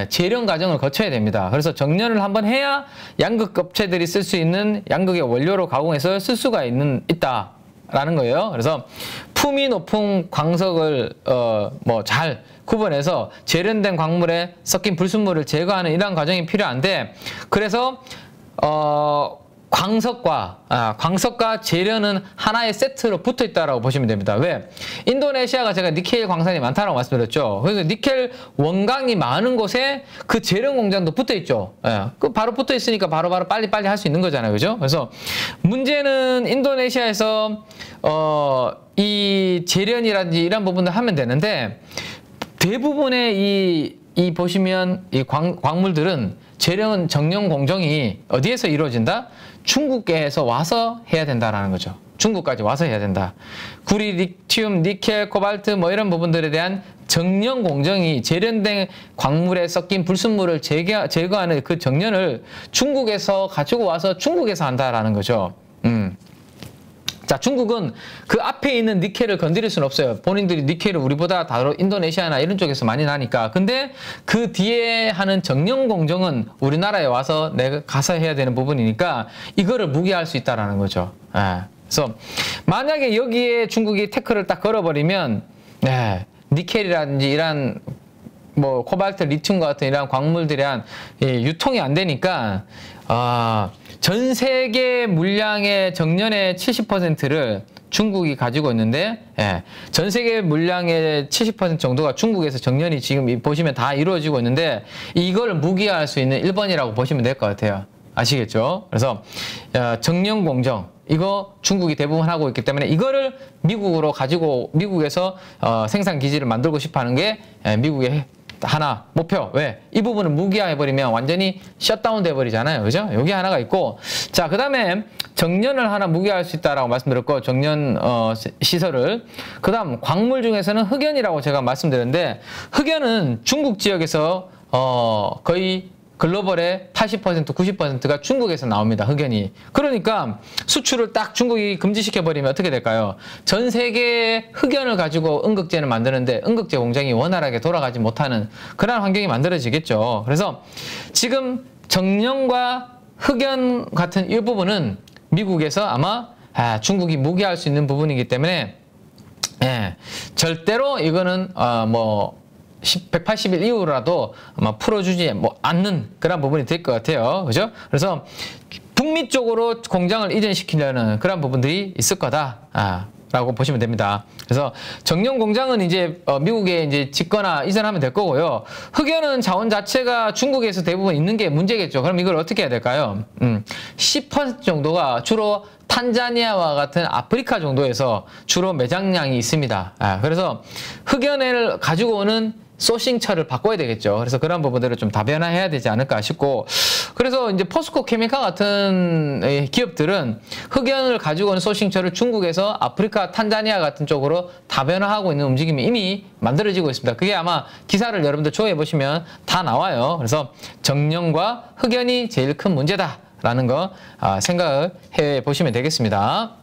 재련 과정을 거쳐야 됩니다. 그래서 정년을 한번 해야 양극 업체들이 쓸 수 있는 양극의 원료로 가공해서 쓸 수가 있다. 라는 거예요. 그래서 품위 높은 광석을 잘 구분해서 재련된 광물에 섞인 불순물을 제거하는 이러한 과정이 필요한데, 그래서 광석과 재련은 하나의 세트로 붙어 있다라고 보시면 됩니다. 왜? 인도네시아가 제가 니켈 광산이 많다라고 말씀드렸죠. 그래서 니켈 원광이 많은 곳에 그 재련 공장도 붙어 있죠. 예. 그 바로 붙어 있으니까 바로바로 빨리빨리 할 수 있는 거잖아요. 그죠? 그래서 문제는 인도네시아에서 이 재련이라든지 이런 부분을 하면 되는데, 대부분의 이 보시면 이 광물들은 재련 정령 공정이 어디에서 이루어진다? 중국에서 와서 해야 된다라는 거죠. 중국까지 와서 해야 된다. 구리, 리튬, 니켈, 코발트 뭐 이런 부분들에 대한 정령 공정이 재련된 광물에 섞인 불순물을 제거하는 그 정년을 중국에서 가지고 와서 중국에서 한다라는 거죠. 자, 중국은 그 앞에 있는 니켈을 건드릴 수는 없어요. 본인들이 니켈을 우리보다 다 인도네시아나 이런 쪽에서 많이 나니까. 근데 그 뒤에 하는 정령 공정은 우리나라에 와서 내가 가서 해야 되는 부분이니까 이거를 무기할 수 있다라는 거죠. 예. 그래서 만약에 여기에 중국이 태클을 딱 걸어버리면, 니켈이라든지 이런 뭐 코발트, 리튬 같은 이런 광물들에 대한 유통이 안 되니까 전 세계 물량의 정년의 70%를 중국이 가지고 있는데, 전 세계 물량의 70% 정도가 중국에서 정년이 지금 보시면 다 이루어지고 있는데, 이걸 무기화할 수 있는 1번이라고 보시면 될 것 같아요. 아시겠죠? 그래서 정년 공정, 이거 중국이 대부분 하고 있기 때문에 이거를 미국으로 가지고 미국에서 생산 기지를 만들고 싶어 하는 게 미국의 하나 목표. 왜? 이 부분을 무기화해버리면 완전히 셧다운 돼버리잖아요. 그죠? 여기 하나가 있고, 자, 그 다음에 정년을 하나 무기화할 수 있다라고 말씀드렸고, 정년 시설을. 그 다음 광물 중에서는 흑연이라고 제가 말씀드렸는데, 흑연은 중국 지역에서 거의 글로벌의 80%, 90%가 중국에서 나옵니다. 흑연이. 그러니까 수출을 딱 중국이 금지시켜버리면 어떻게 될까요? 전 세계의 흑연을 가지고 음극재를 만드는데 음극재 공장이 원활하게 돌아가지 못하는 그런 환경이 만들어지겠죠. 그래서 지금 정령과 흑연 같은 이 부분은 미국에서 아마 중국이 무기할 수 있는 부분이기 때문에 절대로 이거는 180일 이후라도 아마 풀어주지 않는 그런 부분이 될 것 같아요. 그죠? 그래서 북미 쪽으로 공장을 이전시키려는 그런 부분들이 있을 거다. 라고 보시면 됩니다. 그래서 정령 공장은 이제 미국에 이제 짓거나 이전하면 될 거고요. 흑연은 자원 자체가 중국에서 대부분 있는 게 문제겠죠. 그럼 이걸 어떻게 해야 될까요? 10% 정도가 주로 탄자니아와 같은 아프리카 정도에서 주로 매장량이 있습니다. 그래서 흑연을 가지고 오는 소싱처를 바꿔야 되겠죠. 그래서 그런 부분들을 좀 다변화해야 되지 않을까 싶고, 그래서 이제 포스코 케미칼 같은 기업들은 흑연을 가지고 오는 소싱처를 중국에서 아프리카, 탄자니아 같은 쪽으로 다변화하고 있는 움직임이 이미 만들어지고 있습니다. 그게 아마 기사를 여러분들 조회해 보시면 다 나와요. 그래서 정령과 흑연이 제일 큰 문제다라는 거 생각을 해 보시면 되겠습니다.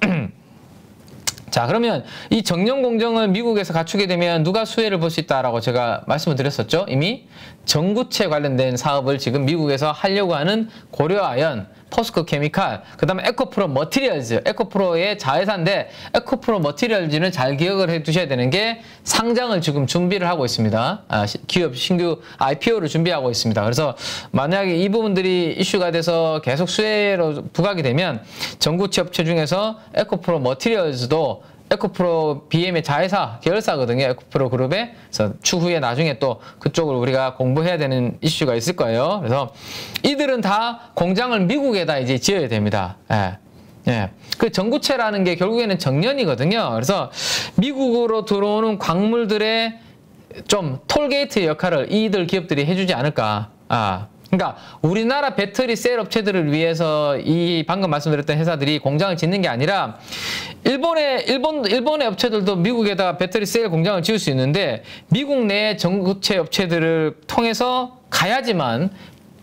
자, 그러면 이 정령 공정을 미국에서 갖추게 되면 누가 수혜를 볼 수 있다라고 제가 말씀을 드렸었죠. 이미 전구체 관련된 사업을 지금 미국에서 하려고 하는 고려아연, 포스코 케미칼, 그 다음에 에코프로 머티리얼즈, 에코프로의 자회사인데 에코프로 머티리얼즈는 잘 기억을 해 두셔야 되는 게 상장을 지금 준비를 하고 있습니다. 기업 신규 IPO를 준비하고 있습니다. 그래서 만약에 이 부분들이 이슈가 돼서 계속 수혜로 부각이 되면 전구체 업체 중에서 에코프로 머티리얼즈도 에코프로 BM의 자회사, 계열사거든요. 에코프로 그룹에. 그래서 추후에 나중에 또 그쪽을 우리가 공부해야 되는 이슈가 있을 거예요. 그래서 이들은 다 공장을 미국에다 이제 지어야 됩니다. 그 전구체라는 게 결국에는 정년이거든요. 그래서 미국으로 들어오는 광물들의 좀 톨게이트 역할을 이들 기업들이 해주지 않을까. 그러니까 우리나라 배터리 셀 업체들을 위해서 이 방금 말씀드렸던 회사들이 공장을 짓는 게 아니라 일본의 업체들도 미국에다 배터리 셀 공장을 지을 수 있는데 미국 내 전구체 업체들을 통해서 가야지만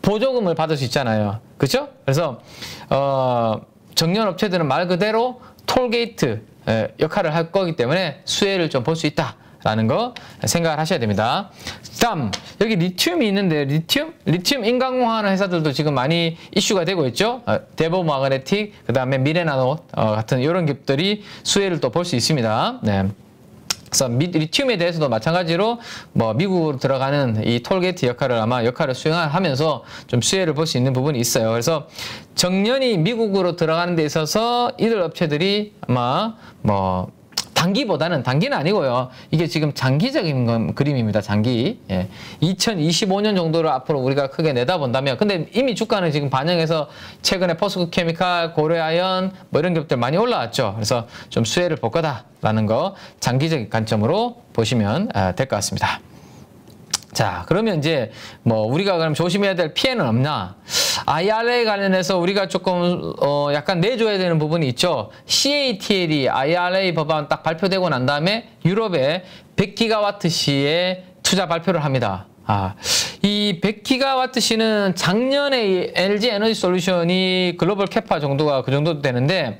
보조금을 받을 수 있잖아요. 그렇죠? 그래서 정년 업체들은 말 그대로 톨게이트 역할을 할 거기 때문에 수혜를 좀 볼 수 있다. 라는 거 생각을 하셔야 됩니다. 다음 여기 리튬이 있는데 리튬 인강공하는 회사들도 지금 많이 이슈가 되고 있죠. 데보 마그네틱, 그 다음에 미래나노 같은 이런 기업들이 수혜를 또 볼 수 있습니다. 네. 그래서 리튬에 대해서도 마찬가지로 뭐 미국으로 들어가는 이 톨게이트 역할을 수행하면서 좀 수혜를 볼 수 있는 부분이 있어요. 그래서 정년이 미국으로 들어가는 데 있어서 이들 업체들이 아마 뭐 단기는 아니고요. 이게 지금 장기적인 그림입니다. 장기. 예. 2025년 정도를 앞으로 우리가 크게 내다본다면, 근데 이미 주가는 지금 반영해서 최근에 포스코 케미칼, 고려아연 뭐 이런 기업들 많이 올라왔죠. 그래서 좀 수혜를 볼 거다라는 거 장기적인 관점으로 보시면 될 것 같습니다. 자, 그러면 이제 뭐 우리가 그럼 조심해야 될 피해는 없나? IRA 관련해서 우리가 조금 약간 내줘야 되는 부분이 있죠. CATL이 IRA 법안 딱 발표되고 난 다음에 유럽에 100기가와트시의 투자 발표를 합니다. 이 100기가와트시는 작년에 LG 에너지 솔루션이 글로벌 캐파 정도가 그 정도 되는데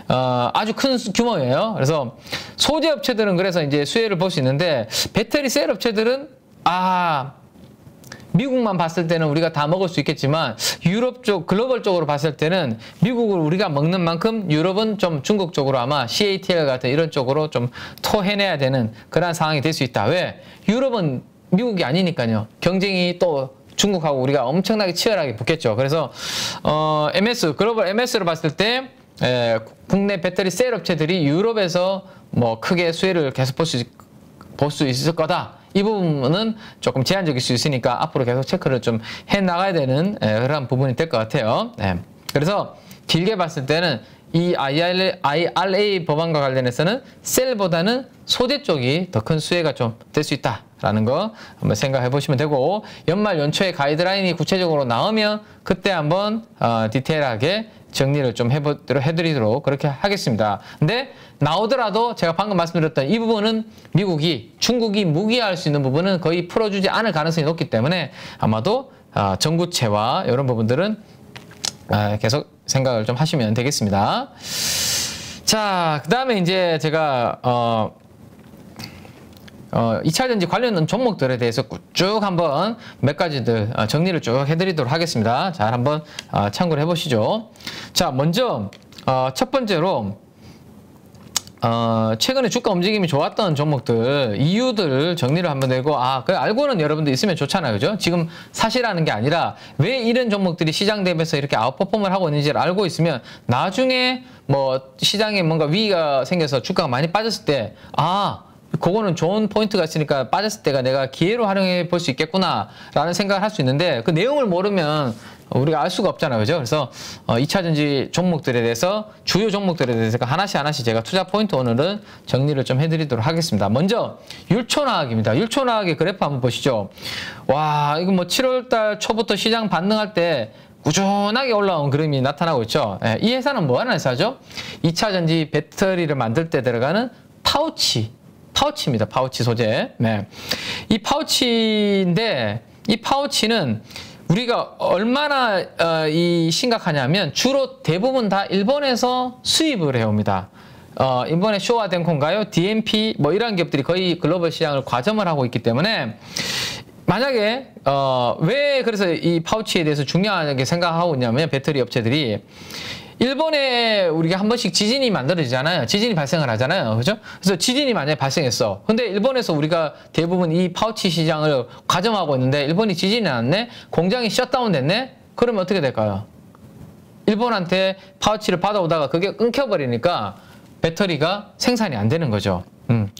아주 큰 규모예요. 그래서 소재 업체들은 그래서 이제 수혜를 볼 수 있는데 배터리 셀 업체들은 미국만 봤을 때는 우리가 다 먹을 수 있겠지만 유럽 쪽, 글로벌 쪽으로 봤을 때는 미국을 우리가 먹는 만큼 유럽은 좀 중국 쪽으로 아마 CATL 같은 이런 쪽으로 좀 토해내야 되는 그런 상황이 될 수 있다. 왜? 유럽은 미국이 아니니까요. 경쟁이 또 중국하고 우리가 엄청나게 치열하게 붙겠죠. 그래서 글로벌 MS를 봤을 때 국내 배터리 셀 업체들이 유럽에서 뭐 크게 수혜를 계속 볼 수 있을 거다. 이 부분은 조금 제한적일 수 있으니까 앞으로 계속 체크를 좀 해나가야 되는 그런 부분이 될 것 같아요. 그래서 길게 봤을 때는 이 IRA 법안과 관련해서는 셀보다는 소재 쪽이 더 큰 수혜가 좀 될 수 있다라는 거 한번 생각해 보시면 되고, 연말 연초에 가이드라인이 구체적으로 나오면 그때 한번 디테일하게 정리를 좀 해드리도록 그렇게 하겠습니다. 근데 나오더라도 제가 방금 말씀드렸던 이 부분은 중국이 무기화할 수 있는 부분은 거의 풀어주지 않을 가능성이 높기 때문에 아마도 전구체와 이런 부분들은 계속 생각을 좀 하시면 되겠습니다. 자, 그 다음에 이제 제가 2차전지 관련 종목들에 대해서 쭉 한번 몇 가지들 정리를 쭉 해드리도록 하겠습니다. 잘 한번 참고를 해보시죠. 자, 먼저 첫 번째로 최근에 주가 움직임이 좋았던 종목들 이유들 정리를 한번 내고 그 알고는 여러분들 있으면 좋잖아요. 그죠? 지금 사실하는 게 아니라 왜 이런 종목들이 시장 대비해서 이렇게 아웃퍼폼을 하고 있는지를 알고 있으면 나중에 뭐 시장에 뭔가 위기가 생겨서 주가가 많이 빠졌을 때 그거는 좋은 포인트가 있으니까 빠졌을 때가 내가 기회로 활용해 볼 수 있겠구나 라는 생각을 할 수 있는데 그 내용을 모르면 우리가 알 수가 없잖아요. 그죠? 그래서 2차전지 종목들에 대해서 주요 종목들에 대해서 하나씩 제가 투자 포인트 오늘은 정리를 좀 해드리도록 하겠습니다. 먼저 율초나학입니다. 율초나학의 그래프 한번 보시죠. 와, 이거 뭐 7월달 초부터 시장 반등할 때 꾸준하게 올라온 그림이 나타나고 있죠. 이 회사는 뭐 하는 회사죠? 2차전지 배터리를 만들 때 들어가는 파우치입니다. 파우치 소재. 이 파우치인데 이 파우치는 우리가 얼마나 심각하냐면 주로 대부분 다 일본에서 수입을 해옵니다. 이번에 쇼와덴코인가요? DMP 뭐 이런 기업들이 거의 글로벌 시장을 과점을 하고 있기 때문에 만약에 왜 그래서 이 파우치에 대해서 중요하게 생각하고 있냐면 배터리 업체들이 일본에 우리가 한 번씩 지진이 만들어지잖아요. 지진이 발생을 하잖아요. 그죠? 그래서 지진이 만약에 발생했어. 근데 일본에서 우리가 대부분 이 파우치 시장을 과점하고 있는데 일본이 지진이 났네? 공장이 셧다운 됐네? 그러면 어떻게 될까요? 일본한테 파우치를 받아오다가 그게 끊겨버리니까 배터리가 생산이 안 되는 거죠.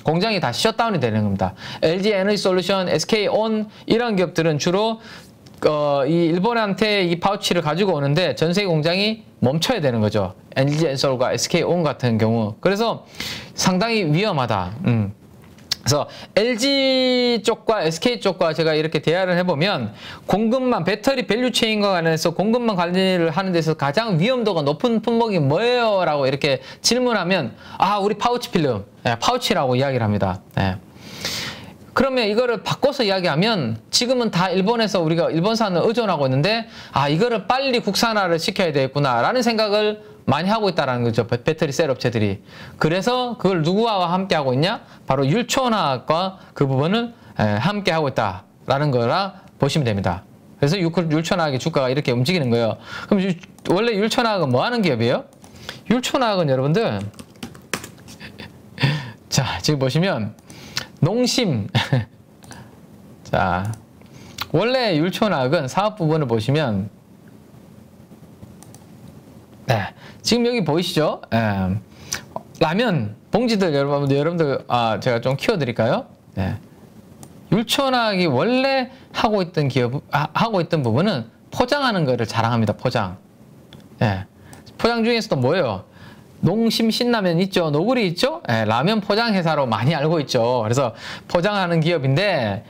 공장이 다 셧다운이 되는 겁니다. LG 에너지 솔루션, SK온 이런 기업들은 주로 이 일본한테 이 파우치를 가지고 오는데 전 세계 공장이 멈춰야 되는 거죠. LG엔솔과 SK온 같은 경우. 그래서 상당히 위험하다. 그래서 LG 쪽과 SK 쪽과 제가 이렇게 대화를 해보면 공급망, 배터리 밸류체인과 관련해서 공급망 관리를 하는 데서 가장 위험도가 높은 품목이 뭐예요? 라고 이렇게 질문하면 우리 파우치 필름, 파우치라고 이야기를 합니다. 그러면 이거를 바꿔서 이야기하면 지금은 다 일본에서 우리가 일본산을 의존하고 있는데 이거를 빨리 국산화를 시켜야 되겠구나 라는 생각을 많이 하고 있다라는 거죠. 배터리 셀 업체들이. 그래서 그걸 누구와 함께 하고 있냐? 바로 율촌화학과 그 부분을 함께 하고 있다라는 거라 보시면 됩니다. 그래서 율촌화학의 주가가 이렇게 움직이는 거예요. 그럼 원래 율촌화학은 뭐 하는 기업이에요? 율촌화학은 여러분들 자, 지금 보시면 농심 자, 원래 율촌화학은 사업 부분을 보시면 네, 지금 여기 보이시죠? 라면 봉지들 여러분들 제가 좀 키워드릴까요? 네. 율촌화학이 원래 하고 있던 하고 있던 부분은 포장하는 거를 자랑합니다. 포장. 네. 포장 중에서도 뭐예요? 농심 신라면 있죠? 노구리 있죠? 라면 포장 회사로 많이 알고 있죠. 그래서 포장하는 기업인데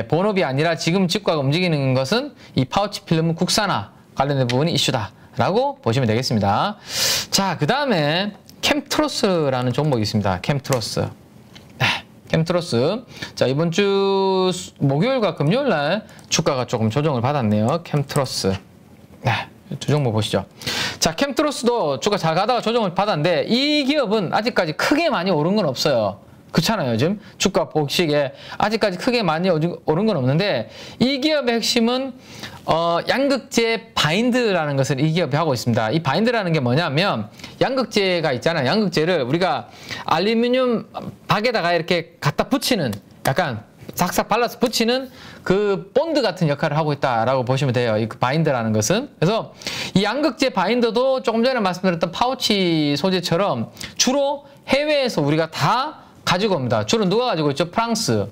본업이 아니라 지금 주가가 움직이는 것은 이 파우치 필름 국산화 관련된 부분이 이슈다라고 보시면 되겠습니다. 자, 그 다음에 캠트로스라는 종목이 있습니다. 캠트로스. 캠트로스. 자, 이번 주 목요일과 금요일 날 주가가 조금 조정을 받았네요. 캠트로스. 두 종목 보시죠. 자, 캠트로스도 주가 잘 가다가 조정을 받았는데 이 기업은 아직까지 크게 많이 오른 건 없어요. 그렇잖아요. 지금 주가 보시기에 아직까지 크게 많이 오른 건 없는데 이 기업의 핵심은 양극재 바인드라는 것을 이 기업이 하고 있습니다. 이 바인드라는 게 뭐냐면 양극재가 있잖아요. 양극재를 우리가 알루미늄 박에다가 이렇게 갖다 붙이는 약간 싹싹 발라서 붙이는 그 본드 같은 역할을 하고 있다라고 보시면 돼요. 이 바인드라는 것은. 그래서 이 양극재 바인더도 조금 전에 말씀드렸던 파우치 소재처럼 주로 해외에서 우리가 다 가지고 옵니다. 주로 누가 가지고 있죠? 프랑스,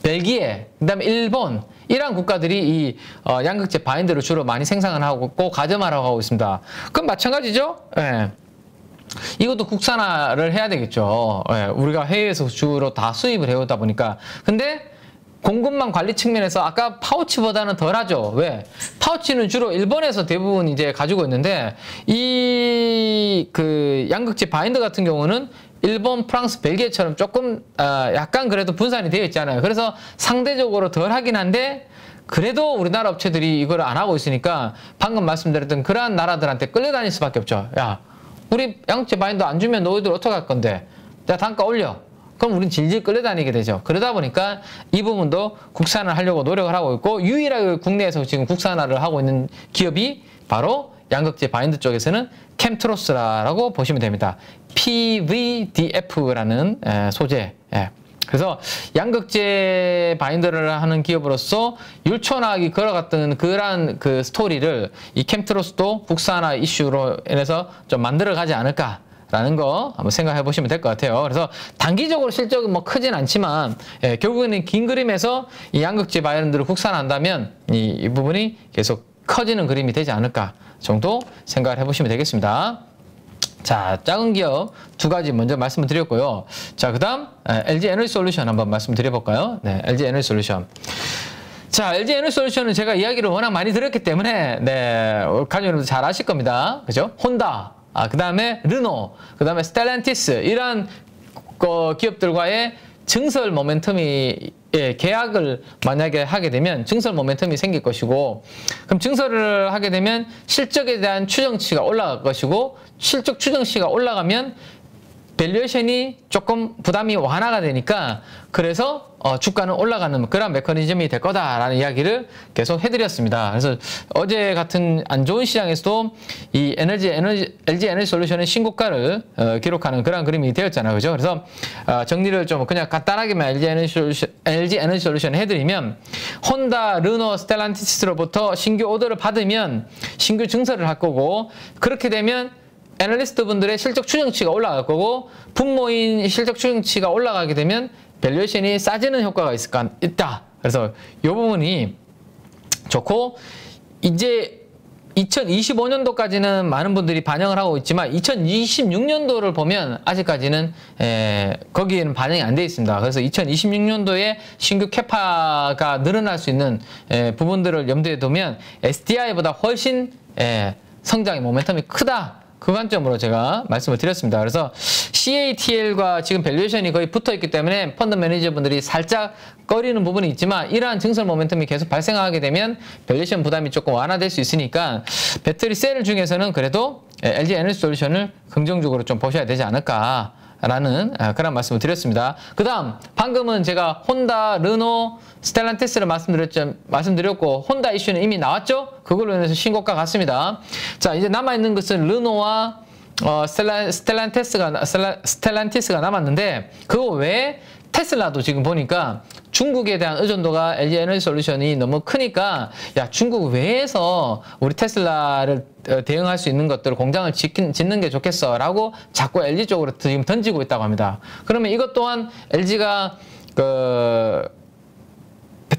벨기에, 그다음에 일본, 이러한 국가들이 이 양극재 바인더를 주로 많이 생산을 하고 있고 가점화를 하고 있습니다. 그럼 마찬가지죠? 예. 이것도 국산화를 해야 되겠죠. 예. 우리가 해외에서 주로 다 수입을 해오다 보니까. 근데 공급망 관리 측면에서 아까 파우치보다는 덜하죠. 왜? 파우치는 주로 일본에서 대부분 이제 가지고 있는데 이 그 양극재 바인더 같은 경우는 일본, 프랑스, 벨기에처럼 조금 약간 그래도 분산이 되어 있잖아요. 그래서 상대적으로 덜하긴 한데 그래도 우리나라 업체들이 이걸 안 하고 있으니까 방금 말씀드렸던 그러한 나라들한테 끌려다닐 수밖에 없죠. 야, 우리 양극재 바인더 안 주면 너희들 어떡할 건데? 야, 단가 올려. 그럼 우린 질질 끌려다니게 되죠. 그러다 보니까 이 부분도 국산을 하려고 노력을 하고 있고 유일하게 국내에서 지금 국산화를 하고 있는 기업이 바로 양극재 바인더 쪽에서는 캠트로스라고 보시면 됩니다. PVDF라는 소재. 그래서 양극재 바인더를 하는 기업으로서 율촌화학이 걸어갔던 그러한 그 스토리를 이 캠트로스도 국산화 이슈로 인해서 좀 만들어가지 않을까라는 거 한번 생각해 보시면 될 것 같아요. 그래서 단기적으로 실적은 뭐 크진 않지만 결국에는 긴 그림에서 이 양극재 바인더를 국산화한다면 이 부분이 계속 커지는 그림이 되지 않을까 정도 생각을 해보시면 되겠습니다. 자, 작은 기업 두 가지 먼저 말씀을 드렸고요. 자, 그 다음 LG 에너지 솔루션 한번 말씀 드려볼까요? 네, LG 에너지 솔루션. 자, LG 에너지 솔루션은 제가 이야기를 워낙 많이 들었기 때문에 가족 여러분들 잘 아실 겁니다. 그죠? 혼다, 그 다음에 르노, 그 다음에 스텔란티스 이러한 기업들과의 증설 모멘텀이 계약을 만약에 하게 되면 증설 모멘텀이 생길 것이고 그럼 증설을 하게 되면 실적에 대한 추정치가 올라갈 것이고 실적 추정치가 올라가면 밸류에이션이 조금 부담이 완화가 되니까 그래서 주가는 올라가는 그런 메커니즘이 될 거다라는 이야기를 계속 해드렸습니다. 그래서 어제 같은 안 좋은 시장에서도 이 LG 에너지 솔루션의 신고가를 기록하는 그런 그림이 되었잖아요. 그죠? 그래서 정리를 좀 그냥 간단하게만 LG 에너지 솔루션 해드리면 혼다, 르노, 스텔란티스로부터 신규 오더를 받으면 신규 증설을 할 거고 그렇게 되면 애널리스트 분들의 실적 추정치가 올라갈 거고 분모인 실적 추정치가 올라가게 되면 밸류에이션이 싸지는 효과가 있다. 그래서 이 부분이 좋고 이제 2025년도까지는 많은 분들이 반영을 하고 있지만 2026년도를 보면 아직까지는 거기에는 반영이 안 돼 있습니다. 그래서 2026년도에 신규 캐파가 늘어날 수 있는 부분들을 염두에 두면 SDI보다 훨씬 성장의 모멘텀이 크다. 그 관점으로 제가 말씀을 드렸습니다. 그래서 CATL과 지금 밸류에이션이 거의 붙어 있기 때문에 펀드 매니저분들이 살짝 꺼리는 부분이 있지만 이러한 증설 모멘텀이 계속 발생하게 되면 밸류에이션 부담이 조금 완화될 수 있으니까 배터리 셀 중에서는 그래도 LG 에너지솔루션을 긍정적으로 좀 보셔야 되지 않을까라는 그런 말씀을 드렸습니다. 그 다음 방금은 제가 혼다, 르노, 스텔란티스를 말씀드렸고 혼다 이슈는 이미 나왔죠? 그걸로 인해서 신고가 같습니다. 자, 이제 남아있는 것은 르노와 스텔란티스가 남았는데 그거 외에 테슬라도 지금 보니까 중국에 대한 의존도가 LG 에너지솔루션이 너무 크니까 야 중국 외에서 우리 테슬라를 대응할 수 있는 것들 공장을 짓는 게 좋겠어 라고 자꾸 LG 쪽으로 지금 던지고 있다고 합니다. 그러면 이것 또한 LG가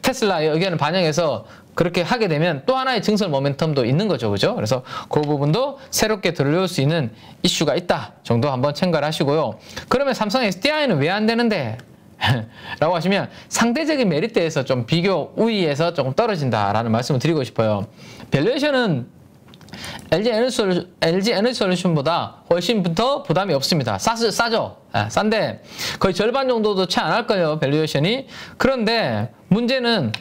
테슬라의 의견을 반영해서 그렇게 하게 되면 또 하나의 증설 모멘텀도 있는 거죠. 그죠? 그래서 그 부분도 새롭게 들어올 수 있는 이슈가 있다 정도 한번 참고를 하시고요. 그러면 삼성 SDI는 왜 안 되는데? 라고 하시면 상대적인 메리트에서 좀 비교 우위에서 조금 떨어진다라는 말씀을 드리고 싶어요. 밸류에이션은 LG 에너지솔루션보다 훨씬 더 부담이 없습니다. 싸죠. 싼데 거의 절반 정도도 채 안 할 거예요. 밸류에이션이. 그런데 문제는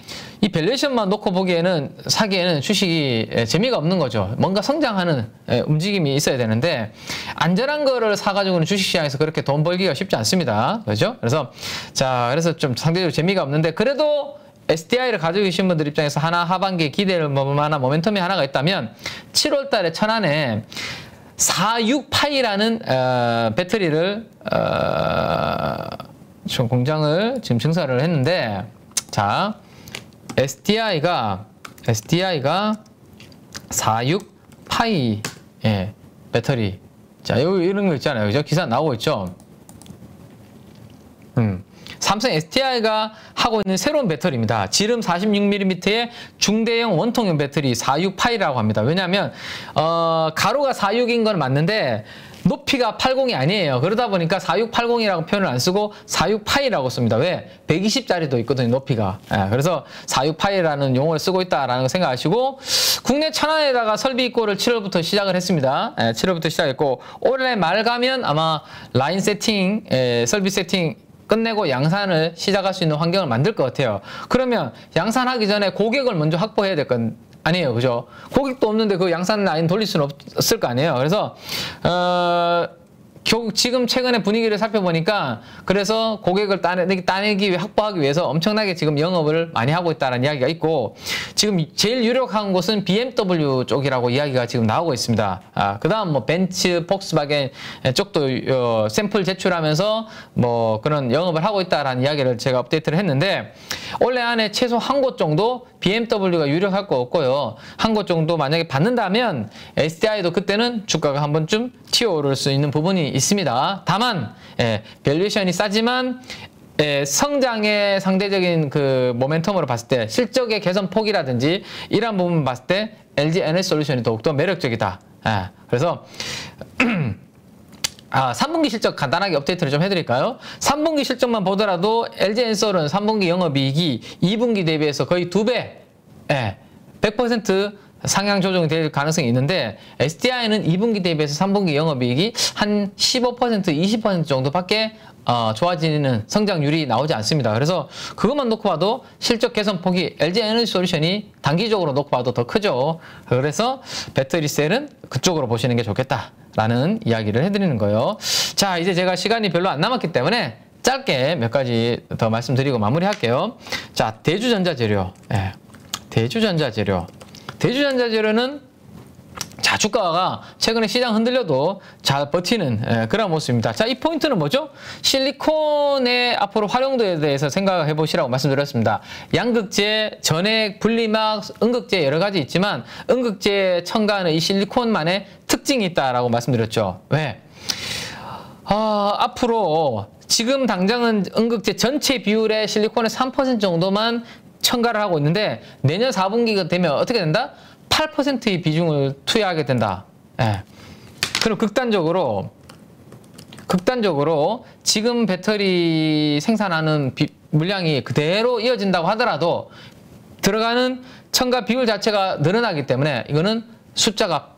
이 밸류에이션만 놓고 보기에는 사기에는 주식이 재미가 없는 거죠. 뭔가 성장하는 움직임이 있어야 되는데 안전한 거를 사가지고는 주식시장에서 그렇게 돈 벌기가 쉽지 않습니다. 그렇죠? 그래서 좀 상대적으로 재미가 없는데 그래도 SDI를 가지고 계신 분들 입장에서 하반기에 기대를 만한 모멘텀이 하나가 있다면 7월 달에 천안에 46파이라는 배터리를 지금 공장을 지금 증설을 했는데 자 SDI가 46파이 배터리 자 여기 이런 거 있잖아요. 그죠? 기사 나오고 있죠. 삼성 SDI가 하고 있는 새로운 배터리입니다. 지름 46mm의 중대형 원통형 배터리 46파이라고 합니다. 왜냐하면 가로가 46인 건 맞는데 높이가 80이 아니에요. 그러다 보니까 4680이라고 표현을 안 쓰고 46파이라고 씁니다. 왜? 120짜리도 있거든요, 높이가. 그래서 46파이라는 용어를 쓰고 있다라는 거 생각하시고 국내 천안에다가 설비 입고를 7월부터 시작을 했습니다. 7월부터 시작했고 올해 말 가면 아마 라인 세팅, 설비 세팅 끝내고 양산을 시작할 수 있는 환경을 만들 것 같아요. 그러면 양산하기 전에 고객을 먼저 확보해야 될 건 아니에요. 그죠? 고객도 없는데 그 양산 라인 돌릴 수는 없을 거 아니에요. 그래서 지금 최근에 분위기를 살펴보니까 그래서 고객을 따내기 확보하기 위해서 엄청나게 지금 영업을 많이 하고 있다는 이야기가 있고 지금 제일 유력한 곳은 BMW 쪽이라고 이야기가 지금 나오고 있습니다. 그 다음 뭐 벤츠, 폭스바겐 쪽도 샘플 제출하면서 뭐 그런 영업을 하고 있다라는 이야기를 제가 업데이트를 했는데 올해 안에 최소 한 곳 정도 BMW가 유력할 거 없고요. 한 곳 정도 만약에 받는다면 SDI도 그때는 주가가 한 번쯤 튀어오를 수 있는 부분이 있습니다. 다만 밸류에이션이 싸지만 성장의 상대적인 그 모멘텀으로 봤을 때 실적의 개선 폭이라든지 이런 부분 봤을 때 LG 에너지솔루션이 더욱더 매력적이다. 그래서 3분기 실적 간단하게 업데이트를 좀 해드릴까요? 3분기 실적만 보더라도 LG 엔솔은 3분기 영업이익이 2분기 대비해서 거의 2배, 100% 상향 조정이 될 가능성이 있는데 SDI는 2분기 대비해서 3분기 영업이익이 한 15%, 20% 정도밖에 좋아지는 성장률이 나오지 않습니다. 그래서 그것만 놓고 봐도 실적 개선 폭이 LG 에너지솔루션이 단기적으로 놓고 봐도 더 크죠. 그래서 배터리 셀은 그쪽으로 보시는 게 좋겠다라는 이야기를 해드리는 거예요. 자, 이제 제가 시간이 별로 안 남았기 때문에 짧게 몇 가지 더 말씀드리고 마무리할게요. 자, 대주전자재료. 대주전자재료는 자, 주가가 최근에 시장 흔들려도 잘 버티는 그런 모습입니다. 자, 이 포인트는 뭐죠? 실리콘의 앞으로 활용도에 대해서 생각해 보시라고 말씀드렸습니다. 양극재, 전액, 분리막, 음극재 여러 가지 있지만 음극재에 첨가하는 이 실리콘만의 특징이 있다라고 말씀드렸죠. 왜? 앞으로 지금 당장은 음극재 전체 비율의 실리콘의 3% 정도만 첨가를 하고 있는데 내년 4분기가 되면 어떻게 된다? 8%의 비중을 투여하게 된다. 그럼 극단적으로 지금 배터리 생산하는 물량이 그대로 이어진다고 하더라도 들어가는 첨가 비율 자체가 늘어나기 때문에 이거는 숫자가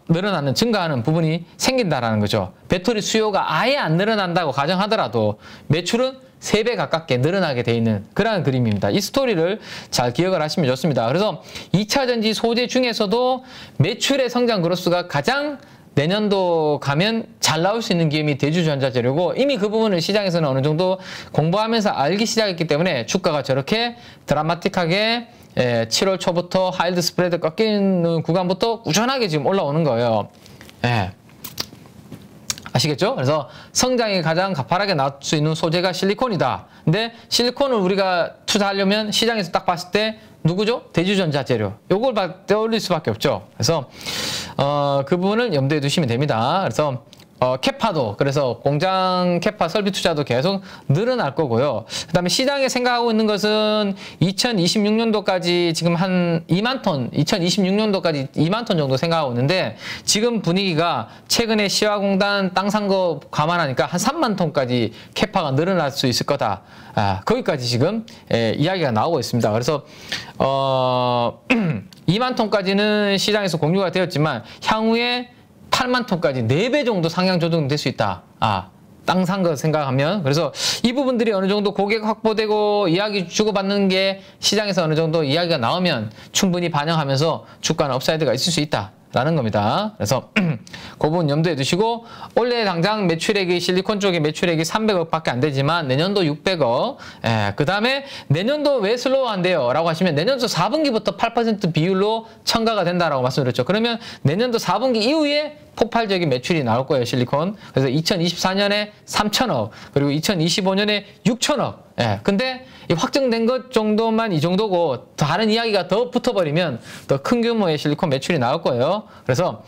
증가하는 부분이 생긴다라는 거죠. 배터리 수요가 아예 안 늘어난다고 가정하더라도 매출은 3배 가깝게 늘어나게 돼 있는 그러한 그림입니다. 이 스토리를 잘 기억을 하시면 좋습니다. 그래서 2차 전지 소재 중에서도 매출의 성장 그로스가 가장 내년도 가면 잘 나올 수 있는 기업이 대주전자재료고 이미 그 부분을 시장에서는 어느 정도 공부하면서 알기 시작했기 때문에 주가가 저렇게 드라마틱하게 7월 초부터 하이드 스프레드 꺾이는 구간부터 꾸준하게 지금 올라오는 거예요. 예. 아시겠죠? 그래서 성장이 가장 가파르게 나올 수 있는 소재가 실리콘이다. 근데 실리콘을 우리가 투자하려면 시장에서 딱 봤을 때 누구죠? 대주전자 재료. 요걸 떠올릴 수밖에 없죠. 그래서 그 부분을 염두에 두시면 됩니다. 그래서 캐파도, 그래서 공장 캐파 설비 투자도 계속 늘어날 거고요. 그 다음에 시장에 생각하고 있는 것은 2026년도까지 지금 한 2만 톤, 2026년도까지 2만 톤 정도 생각하고 있는데 지금 분위기가 최근에 시화공단 땅 산 거 감안하니까 한 3만 톤까지 캐파가 늘어날 수 있을 거다. 거기까지 지금 이야기가 나오고 있습니다. 그래서 2만 톤까지는 시장에서 공유가 되었지만 향후에 8만 톤까지 4배 정도 상향 조정될 수 있다. 땅 산 거 생각하면. 그래서 이 부분들이 어느 정도 고객 확보되고 이야기 주고받는 게 시장에서 어느 정도 이야기가 나오면 충분히 반영하면서 주가는 업사이드가 있을 수 있다. 라는 겁니다. 그래서 그 부분 염두에 두시고 올해 당장 매출액이 실리콘 쪽에 매출액이 300억 밖에 안 되지만 내년도 600억 그 다음에 내년도 왜 슬로우한대요? 라고 하시면 내년도 4분기부터 8% 비율로 첨가가 된다라고 말씀드렸죠. 그러면 내년도 4분기 이후에 폭발적인 매출이 나올 거예요, 실리콘. 그래서 2024년에 3천억, 그리고 2025년에 6천억. 근데 이 확정된 것 정도만 이 정도고 다른 이야기가 더 붙어버리면 더 큰 규모의 실리콘 매출이 나올 거예요. 그래서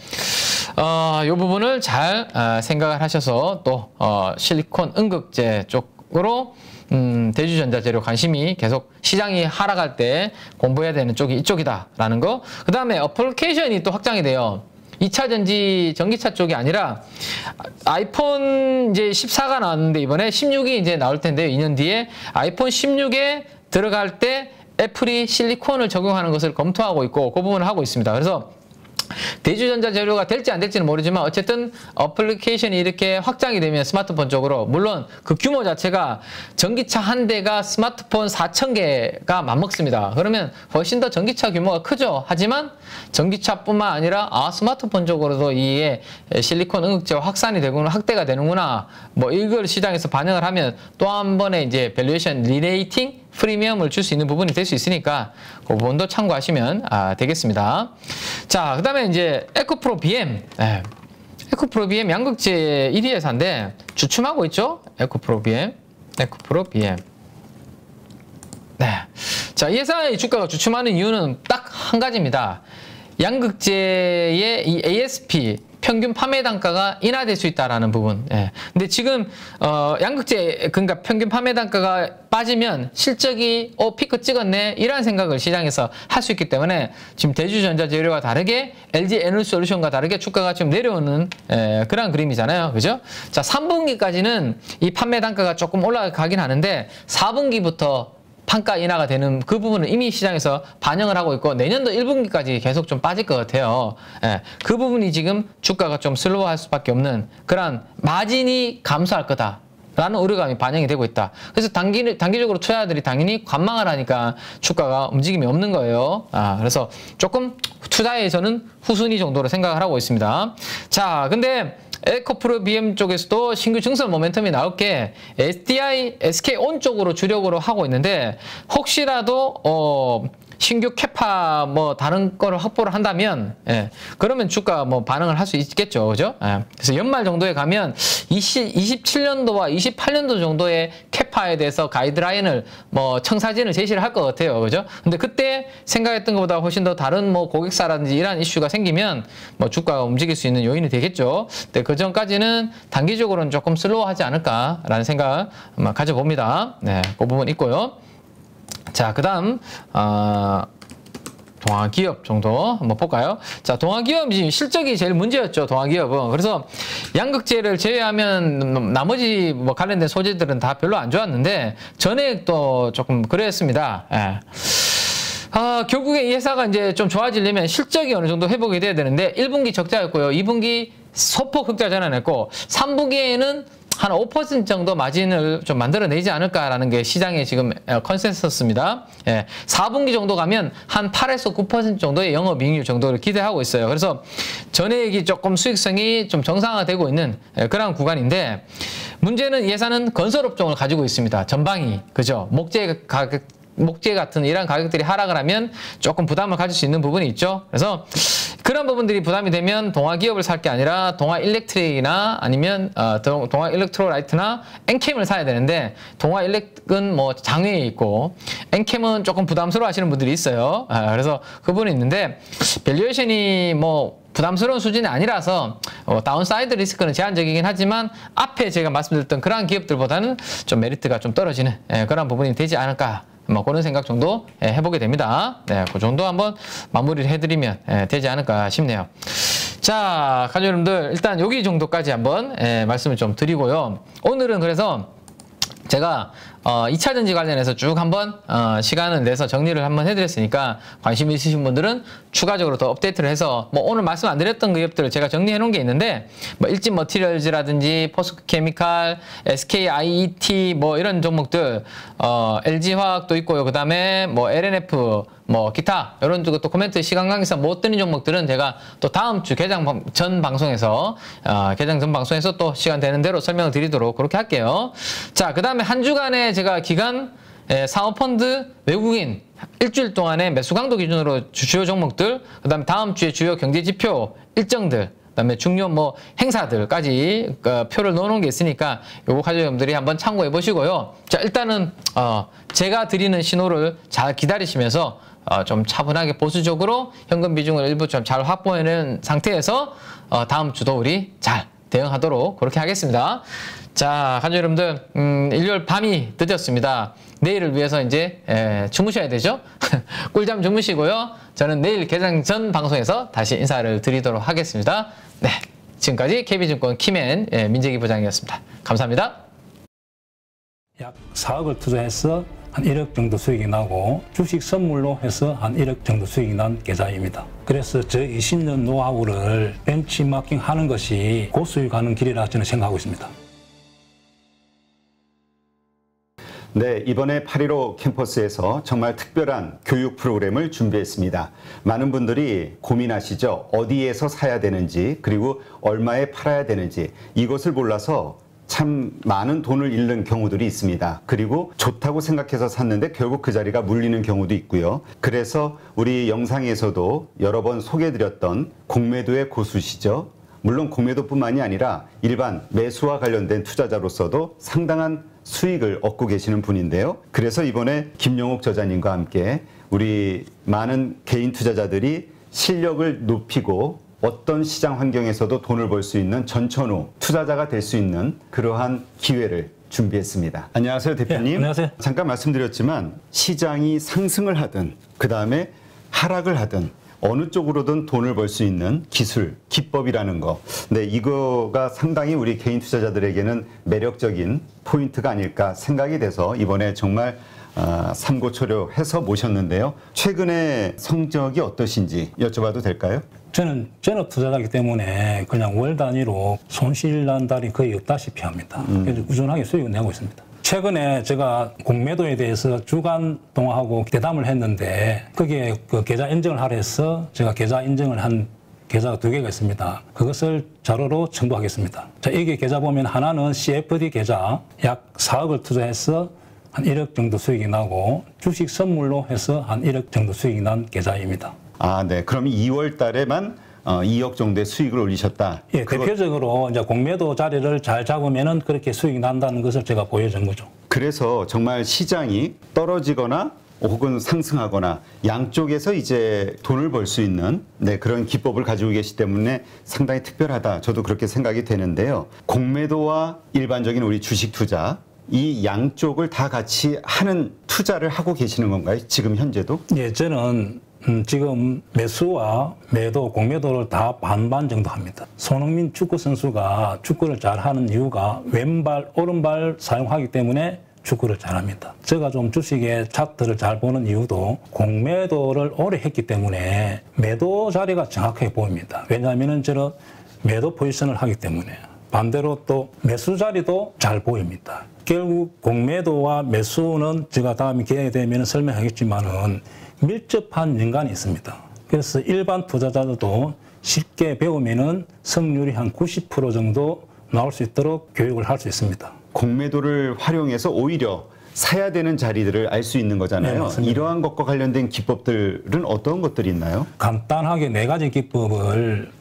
이 부분을 잘 생각을 하셔서 또 실리콘 음극재 쪽으로 대주전자재료 관심이 계속 시장이 하락할 때 공부해야 되는 쪽이 이쪽이다라는 거. 그 다음에 어플리케이션이 또 확장이 돼요. 2차 전지 전기차 쪽이 아니라 아이폰 이제 14가 나왔는데 이번에 16이 이제 나올 텐데요. 2년 뒤에 아이폰 16에 들어갈 때 애플이 실리콘을 적용하는 것을 검토하고 있고 그 부분을 하고 있습니다. 그래서 대주전자 재료가 될지 안 될지는 모르지만 어쨌든 어플리케이션이 이렇게 확장이 되면 스마트폰 쪽으로 물론 그 규모 자체가 전기차 한 대가 스마트폰 4,000개가 맞먹습니다. 그러면 훨씬 더 전기차 규모가 크죠. 하지만 전기차뿐만 아니라 스마트폰 쪽으로도 이게 실리콘 음극재가 확산이 되거나 확대가 되는구나. 뭐 이걸 시장에서 반영을 하면 또 한 번의 이제 밸류에이션 리레이팅 프리미엄을 줄 수 있는 부분이 될 수 있으니까 그 부분도 참고하시면 되겠습니다. 자, 그 다음에 이제 에코프로 BM. 에코프로 BM 양극재 1위 회사인데 주춤하고 있죠? 에코프로 BM. 네. 자, 이 회사의 주가가 주춤하는 이유는 딱 한 가지입니다. 양극재의 이 ASP 평균 판매 단가가 인하될 수 있다라는 부분. 근데 지금 양극재 그러니까 평균 판매 단가가 빠지면 실적이 피크 찍었네 이런 생각을 시장에서 할 수 있기 때문에 지금 대주전자재료와 다르게 LG 에너지솔루션과 다르게 주가가 좀 내려오는 그런 그림이잖아요. 그죠? 자, 3분기까지는 이 판매 단가가 조금 올라가긴 하는데 4분기부터 판가 인하가 되는 그 부분은 이미 시장에서 반영을 하고 있고 내년도 1분기까지 계속 좀 빠질 것 같아요. 그 부분이 지금 주가가 좀 슬로우할 수밖에 없는 그런 마진이 감소할 거다. 라는 우려감이 반영이 되고 있다. 그래서 단기적으로 투자자들이 당연히 관망을 하니까 주가가 움직임이 없는 거예요. 그래서 조금 투자에 저는 후순위 정도로 생각을 하고 있습니다. 자, 근데 에코프로 BM 쪽에서도 신규 증설 모멘텀이 나올 게 SDI, SK온 쪽으로 주력으로 하고 있는데 혹시라도 신규 캐파 뭐 다른 거를 확보를 한다면 그러면 주가 뭐 반응을 할 수 있겠죠. 그죠? 그래서 연말 정도에 가면 27년도와 28년도 정도의 캐파에 대해서 가이드라인을 뭐 청사진을 제시를 할 것 같아요. 그죠? 근데 그때 생각했던 것보다 훨씬 더 다른 뭐 고객사라든지 이러한 이슈가 생기면 뭐 주가가 움직일 수 있는 요인이 되겠죠. 근데 그 전까지는 단기적으로는 조금 슬로우하지 않을까라는 생각 가져봅니다. 그 부분 있고요. 자, 그 다음 동아기업 정도 한번 볼까요? 자, 동아기업이 실적이 제일 문제였죠. 동아기업은. 그래서 양극재를 제외하면 나머지 뭐 관련된 소재들은 다 별로 안 좋았는데 전액도 조금 그랬습니다. 결국에 이 회사가 이제 좀 좋아지려면 실적이 어느 정도 회복이 돼야 되는데 1분기 적자였고요. 2분기 소폭 흑자 전환했고 3분기에는 한 5% 정도 마진을 좀 만들어내지 않을까라는 게 시장의 지금 컨센서스입니다. 예, 4분기 정도 가면 한 8에서 9% 정도의 영업이익률 정도를 기대하고 있어요. 그래서 전액이 조금 수익성이 좀 정상화되고 있는 그런 구간인데, 문제는 예산은 건설업종을 가지고 있습니다. 전방이, 그죠? 목재 같은 이런 가격들이 하락을 하면 조금 부담을 가질 수 있는 부분이 있죠. 그래서 그런 부분들이 부담이 되면 동아 기업을 살 게 아니라 동아 일렉트릭이나 아니면 동아 일렉트로라이트나 엔캠을 사야 되는데, 동아 일렉은 뭐 장외에 있고 엔캠은 조금 부담스러워 하시는 분들이 있어요. 그래서 그 부분이 있는데, 밸류에이션이 뭐 부담스러운 수준이 아니라서 다운사이드 리스크는 제한적이긴 하지만 앞에 제가 말씀드렸던 그러한 기업들보다는 좀 메리트가 좀 떨어지는 그런 부분이 되지 않을까, 뭐 그런 생각 정도 해보게 됩니다. 네, 그 정도 한번 마무리를 해드리면 되지 않을까 싶네요. 자, 가족 여러분들, 일단 여기 정도까지 한번 말씀을 좀 드리고요. 오늘은 그래서 제가 2차 전지 관련해서 쭉 한번 시간을 내서 정리를 한번 해드렸으니까, 관심 있으신 분들은 추가적으로 더 업데이트를 해서, 뭐 오늘 말씀 안 드렸던 기업들을 제가 정리해 놓은 게 있는데, 뭐 일진 머티리얼즈라든지 포스코 케미칼, SKIET 뭐 이런 종목들, LG화학도 있고요. 그 다음에 뭐 LNF, 뭐 기타 이런 또 코멘트 시간 관계상 못 드린 종목들은 제가 또 다음 주 개장 전 방송에서 또 시간 되는 대로 설명을 드리도록 그렇게 할게요. 자, 그 다음에 한 주간에 제가 기관 사모펀드 외국인 일주일 동안의 매수 강도 기준으로 주요 종목들, 그 다음에 다음 주에 주요 경제 지표 일정들, 그다음에 중요 뭐 행사들까지 표를 넣어놓은 게 있으니까 요거 가족 여러분들이 한번 참고해 보시고요. 자, 일단은 제가 드리는 신호를 잘 기다리시면서 좀 차분하게 보수적으로 현금 비중을 일부 좀 잘 확보해낸 상태에서 다음 주도 우리 잘 대응하도록 그렇게 하겠습니다. 자, 가족 여러분들, 일요일 밤이 늦었습니다. 내일을 위해서 이제 주무셔야 되죠. 꿀잠 주무시고요. 저는 내일 개장 전 방송에서 다시 인사를 드리도록 하겠습니다. 네, 지금까지 KB증권 키맨 민재기 부장이었습니다. 감사합니다. 약 4억을 투자해서 한 1억 정도 수익이 나고, 주식 선물로 해서 한 1억 정도 수익이 난 계좌입니다. 그래서 저 20년 노하우를 벤치마킹 하는 것이 고수익하는 길이라 저는 생각하고 있습니다. 네, 이번에 8.15 캠퍼스에서 정말 특별한 교육 프로그램을 준비했습니다. 많은 분들이 고민하시죠. 어디에서 사야 되는지, 그리고 얼마에 팔아야 되는지, 이것을 몰라서 참 많은 돈을 잃는 경우들이 있습니다. 그리고 좋다고 생각해서 샀는데 결국 그 자리가 물리는 경우도 있고요. 그래서 우리 영상에서도 여러 번 소개해드렸던 공매도의 고수시죠. 물론 공매도뿐만이 아니라 일반 매수와 관련된 투자자로서도 상당한 수익을 얻고 계시는 분인데요. 그래서 이번에 김용옥 저자님과 함께 우리 많은 개인 투자자들이 실력을 높이고 어떤 시장 환경에서도 돈을 벌 수 있는 전천후 투자자가 될 수 있는 그러한 기회를 준비했습니다. 안녕하세요, 대표님. 네, 안녕하세요. 잠깐 말씀드렸지만 시장이 상승을 하든 그 다음에 하락을 하든 어느 쪽으로든 돈을 벌 수 있는 기술, 기법이라는 거. 네, 이거가 상당히 우리 개인 투자자들에게는 매력적인 포인트가 아닐까 생각이 돼서 이번에 정말 삼고초려해서 모셨는데요. 최근에 성적이 어떠신지 여쭤봐도 될까요? 저는 전업 투자자이기 때문에 그냥 월 단위로 손실 난 달이 거의 없다시피 합니다. 그래서 꾸준하게 수익을 내고 있습니다. 최근에 제가 공매도에 대해서 주간 동화하고 대담을 했는데, 거기에 그 계좌 인정을 하라 해서 제가 계좌 인정을 한 계좌가 2개가 있습니다. 그것을 자료로 첨부하겠습니다. 자, 여기 계좌 보면 하나는 CFD 계좌 약 4억을 투자해서 한 1억 정도 수익이 나고, 주식 선물로 해서 한 1억 정도 수익이 난 계좌입니다. 아, 네. 그럼 2월 달에만 2억 정도의 수익을 올리셨다. 예, 대표적으로 이제 공매도 자리를 잘 잡으면은 그렇게 수익이 난다는 것을 제가 보여준 거죠. 그래서 정말 시장이 떨어지거나 혹은 상승하거나 양쪽에서 이제 돈을 벌 수 있는 그런 기법을 가지고 계시기 때문에 상당히 특별하다. 저도 그렇게 생각이 되는데요. 공매도와 일반적인 우리 주식 투자, 이 양쪽을 다 같이 하는 투자를 하고 계시는 건가요? 지금 현재도? 예, 저는 지금 매수와 매도, 공매도를 다 반반 정도 합니다. 손흥민 축구 선수가 축구를 잘하는 이유가 왼발, 오른발 사용하기 때문에 축구를 잘합니다. 제가 좀 주식의 차트를 잘 보는 이유도 공매도를 오래 했기 때문에 매도 자리가 정확하게 보입니다. 왜냐하면 저는 매도 포지션을 하기 때문에 반대로 또 매수 자리도 잘 보입니다. 결국 공매도와 매수는 제가 다음에 기회가 되면 설명하겠지만은 밀접한 연관이 있습니다. 그래서 일반 투자자들도 쉽게 배우면은 성률이 한 90% 정도 나올 수 있도록 교육을 할 수 있습니다. 공매도를 활용해서 오히려 사야 되는 자리들을 알 수 있는 거잖아요. 네, 이러한 것과 관련된 기법들은 어떤 것들이 있나요? 간단하게 4가지 기법을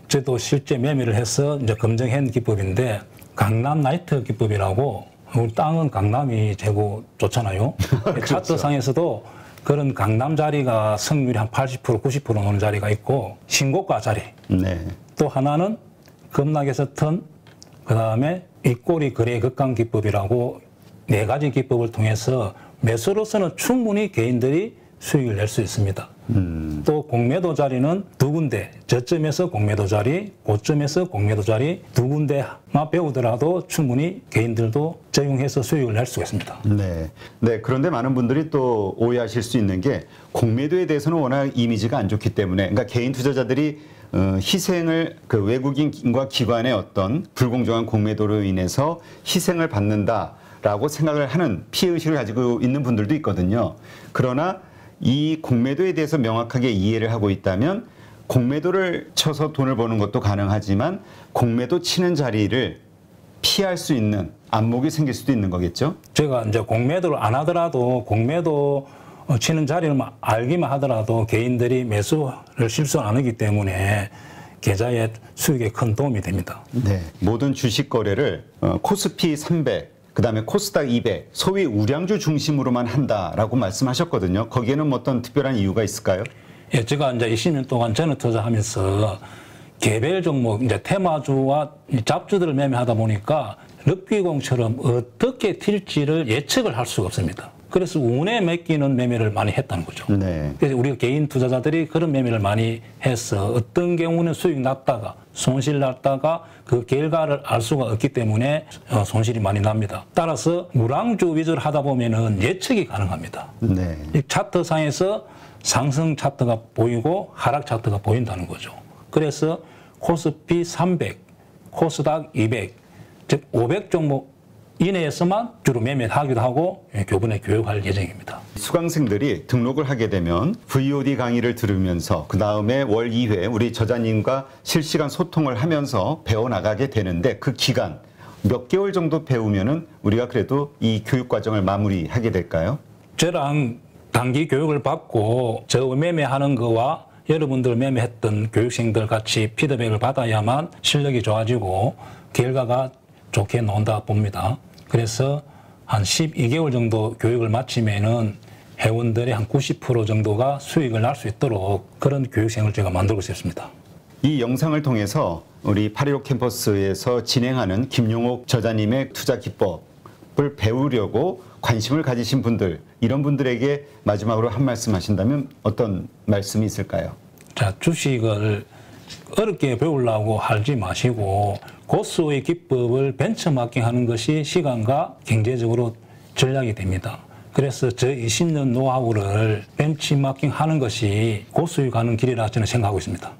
저도 실제 매매를 해서 이제 검증한 기법인데, 강남 나이트 기법이라고, 우리 땅은 강남이 최고 좋잖아요. 그렇죠. 차트상에서도 그런 강남 자리가 성률이 한 80%, 90% 오는 자리가 있고, 신고가 자리. 네. 또 하나는 급락에서 턴, 그 다음에 윗꼬리 거래 극강 기법이라고 4가지 기법을 통해서 매수로서는 충분히 개인들이 수익을 낼 수 있습니다. 또 공매도 자리는 2군데, 저점에서 공매도 자리, 고점에서 공매도 자리 2군데만 배우더라도 충분히 개인들도 적용해서 수익을 낼 수가 있습니다. 네. 네. 그런데 많은 분들이 또 오해하실 수 있는 게, 공매도에 대해서는 워낙 이미지가 안 좋기 때문에, 그러니까 개인 투자자들이 희생을, 그 외국인과 기관의 어떤 불공정한 공매도로 인해서 희생을 받는다라고 생각을 하는 피해의식을 가지고 있는 분들도 있거든요. 그러나 이 공매도에 대해서 명확하게 이해를 하고 있다면 공매도를 쳐서 돈을 버는 것도 가능하지만 공매도 치는 자리를 피할 수 있는 안목이 생길 수도 있는 거겠죠? 제가 이제 공매도를 안 하더라도, 공매도 치는 자리를 알기만 하더라도 개인들이 매수를 실수 안 하기 때문에 계좌의 수익에 큰 도움이 됩니다. 네. 모든 주식 거래를 코스피 300, 그다음에 코스닥 200, 소위 우량주 중심으로만 한다라고 말씀하셨거든요. 거기에는 뭐 어떤 특별한 이유가 있을까요? 예, 제가 이제 20년 동안 전업 투자하면서 개별 종목, 이제 테마주와 잡주들을 매매하다 보니까 럭비공처럼 어떻게 튈지를 예측을 할 수가 없습니다. 그래서 운에 맡기는 매매를 많이 했다는 거죠. 네. 그래서 우리가 개인 투자자들이 그런 매매를 많이 해서 어떤 경우는 수익 났다가 손실 났다가 그 결과를 알 수가 없기 때문에 손실이 많이 납니다. 따라서 우량주 위주로 하다 보면은 예측이 가능합니다. 네. 이 차트상에서 상승 차트가 보이고 하락 차트가 보인다는 거죠. 그래서 코스피 300, 코스닥 200, 즉 500 종목 이내에서만 주로 매매를 하기도 하고 교본에 교육할 예정입니다. 수강생들이 등록을 하게 되면 VOD 강의를 들으면서 그 다음에 월 2회 우리 저자님과 실시간 소통을 하면서 배워나가게 되는데, 그 기간 몇 개월 정도 배우면은 우리가 그래도 이 교육 과정을 마무리하게 될까요? 저랑 단기 교육을 받고 저 매매하는 거와 여러분들 매매했던 교육생들 같이 피드백을 받아야만 실력이 좋아지고 결과가 좋게 나온다 봅니다. 그래서 한 12개월 정도 교육을 마치면은 회원들의 한 90% 정도가 수익을 날 수 있도록 그런 교육생을 제가 만들고 싶습니다. 이 영상을 통해서 우리 8.15 캠퍼스에서 진행하는 김용옥 저자님의 투자 기법을 배우려고 관심을 가지신 분들, 이런 분들에게 마지막으로 한 말씀 하신다면 어떤 말씀이 있을까요? 자, 주식을 어렵게 배우려고 하지 마시고 고수의 기법을 벤처마킹하는 것이 시간과 경제적으로 전략이 됩니다. 그래서 저 20년 노하우를 벤치마킹하는 것이 고수에 가는 길이라 저는 생각하고 있습니다.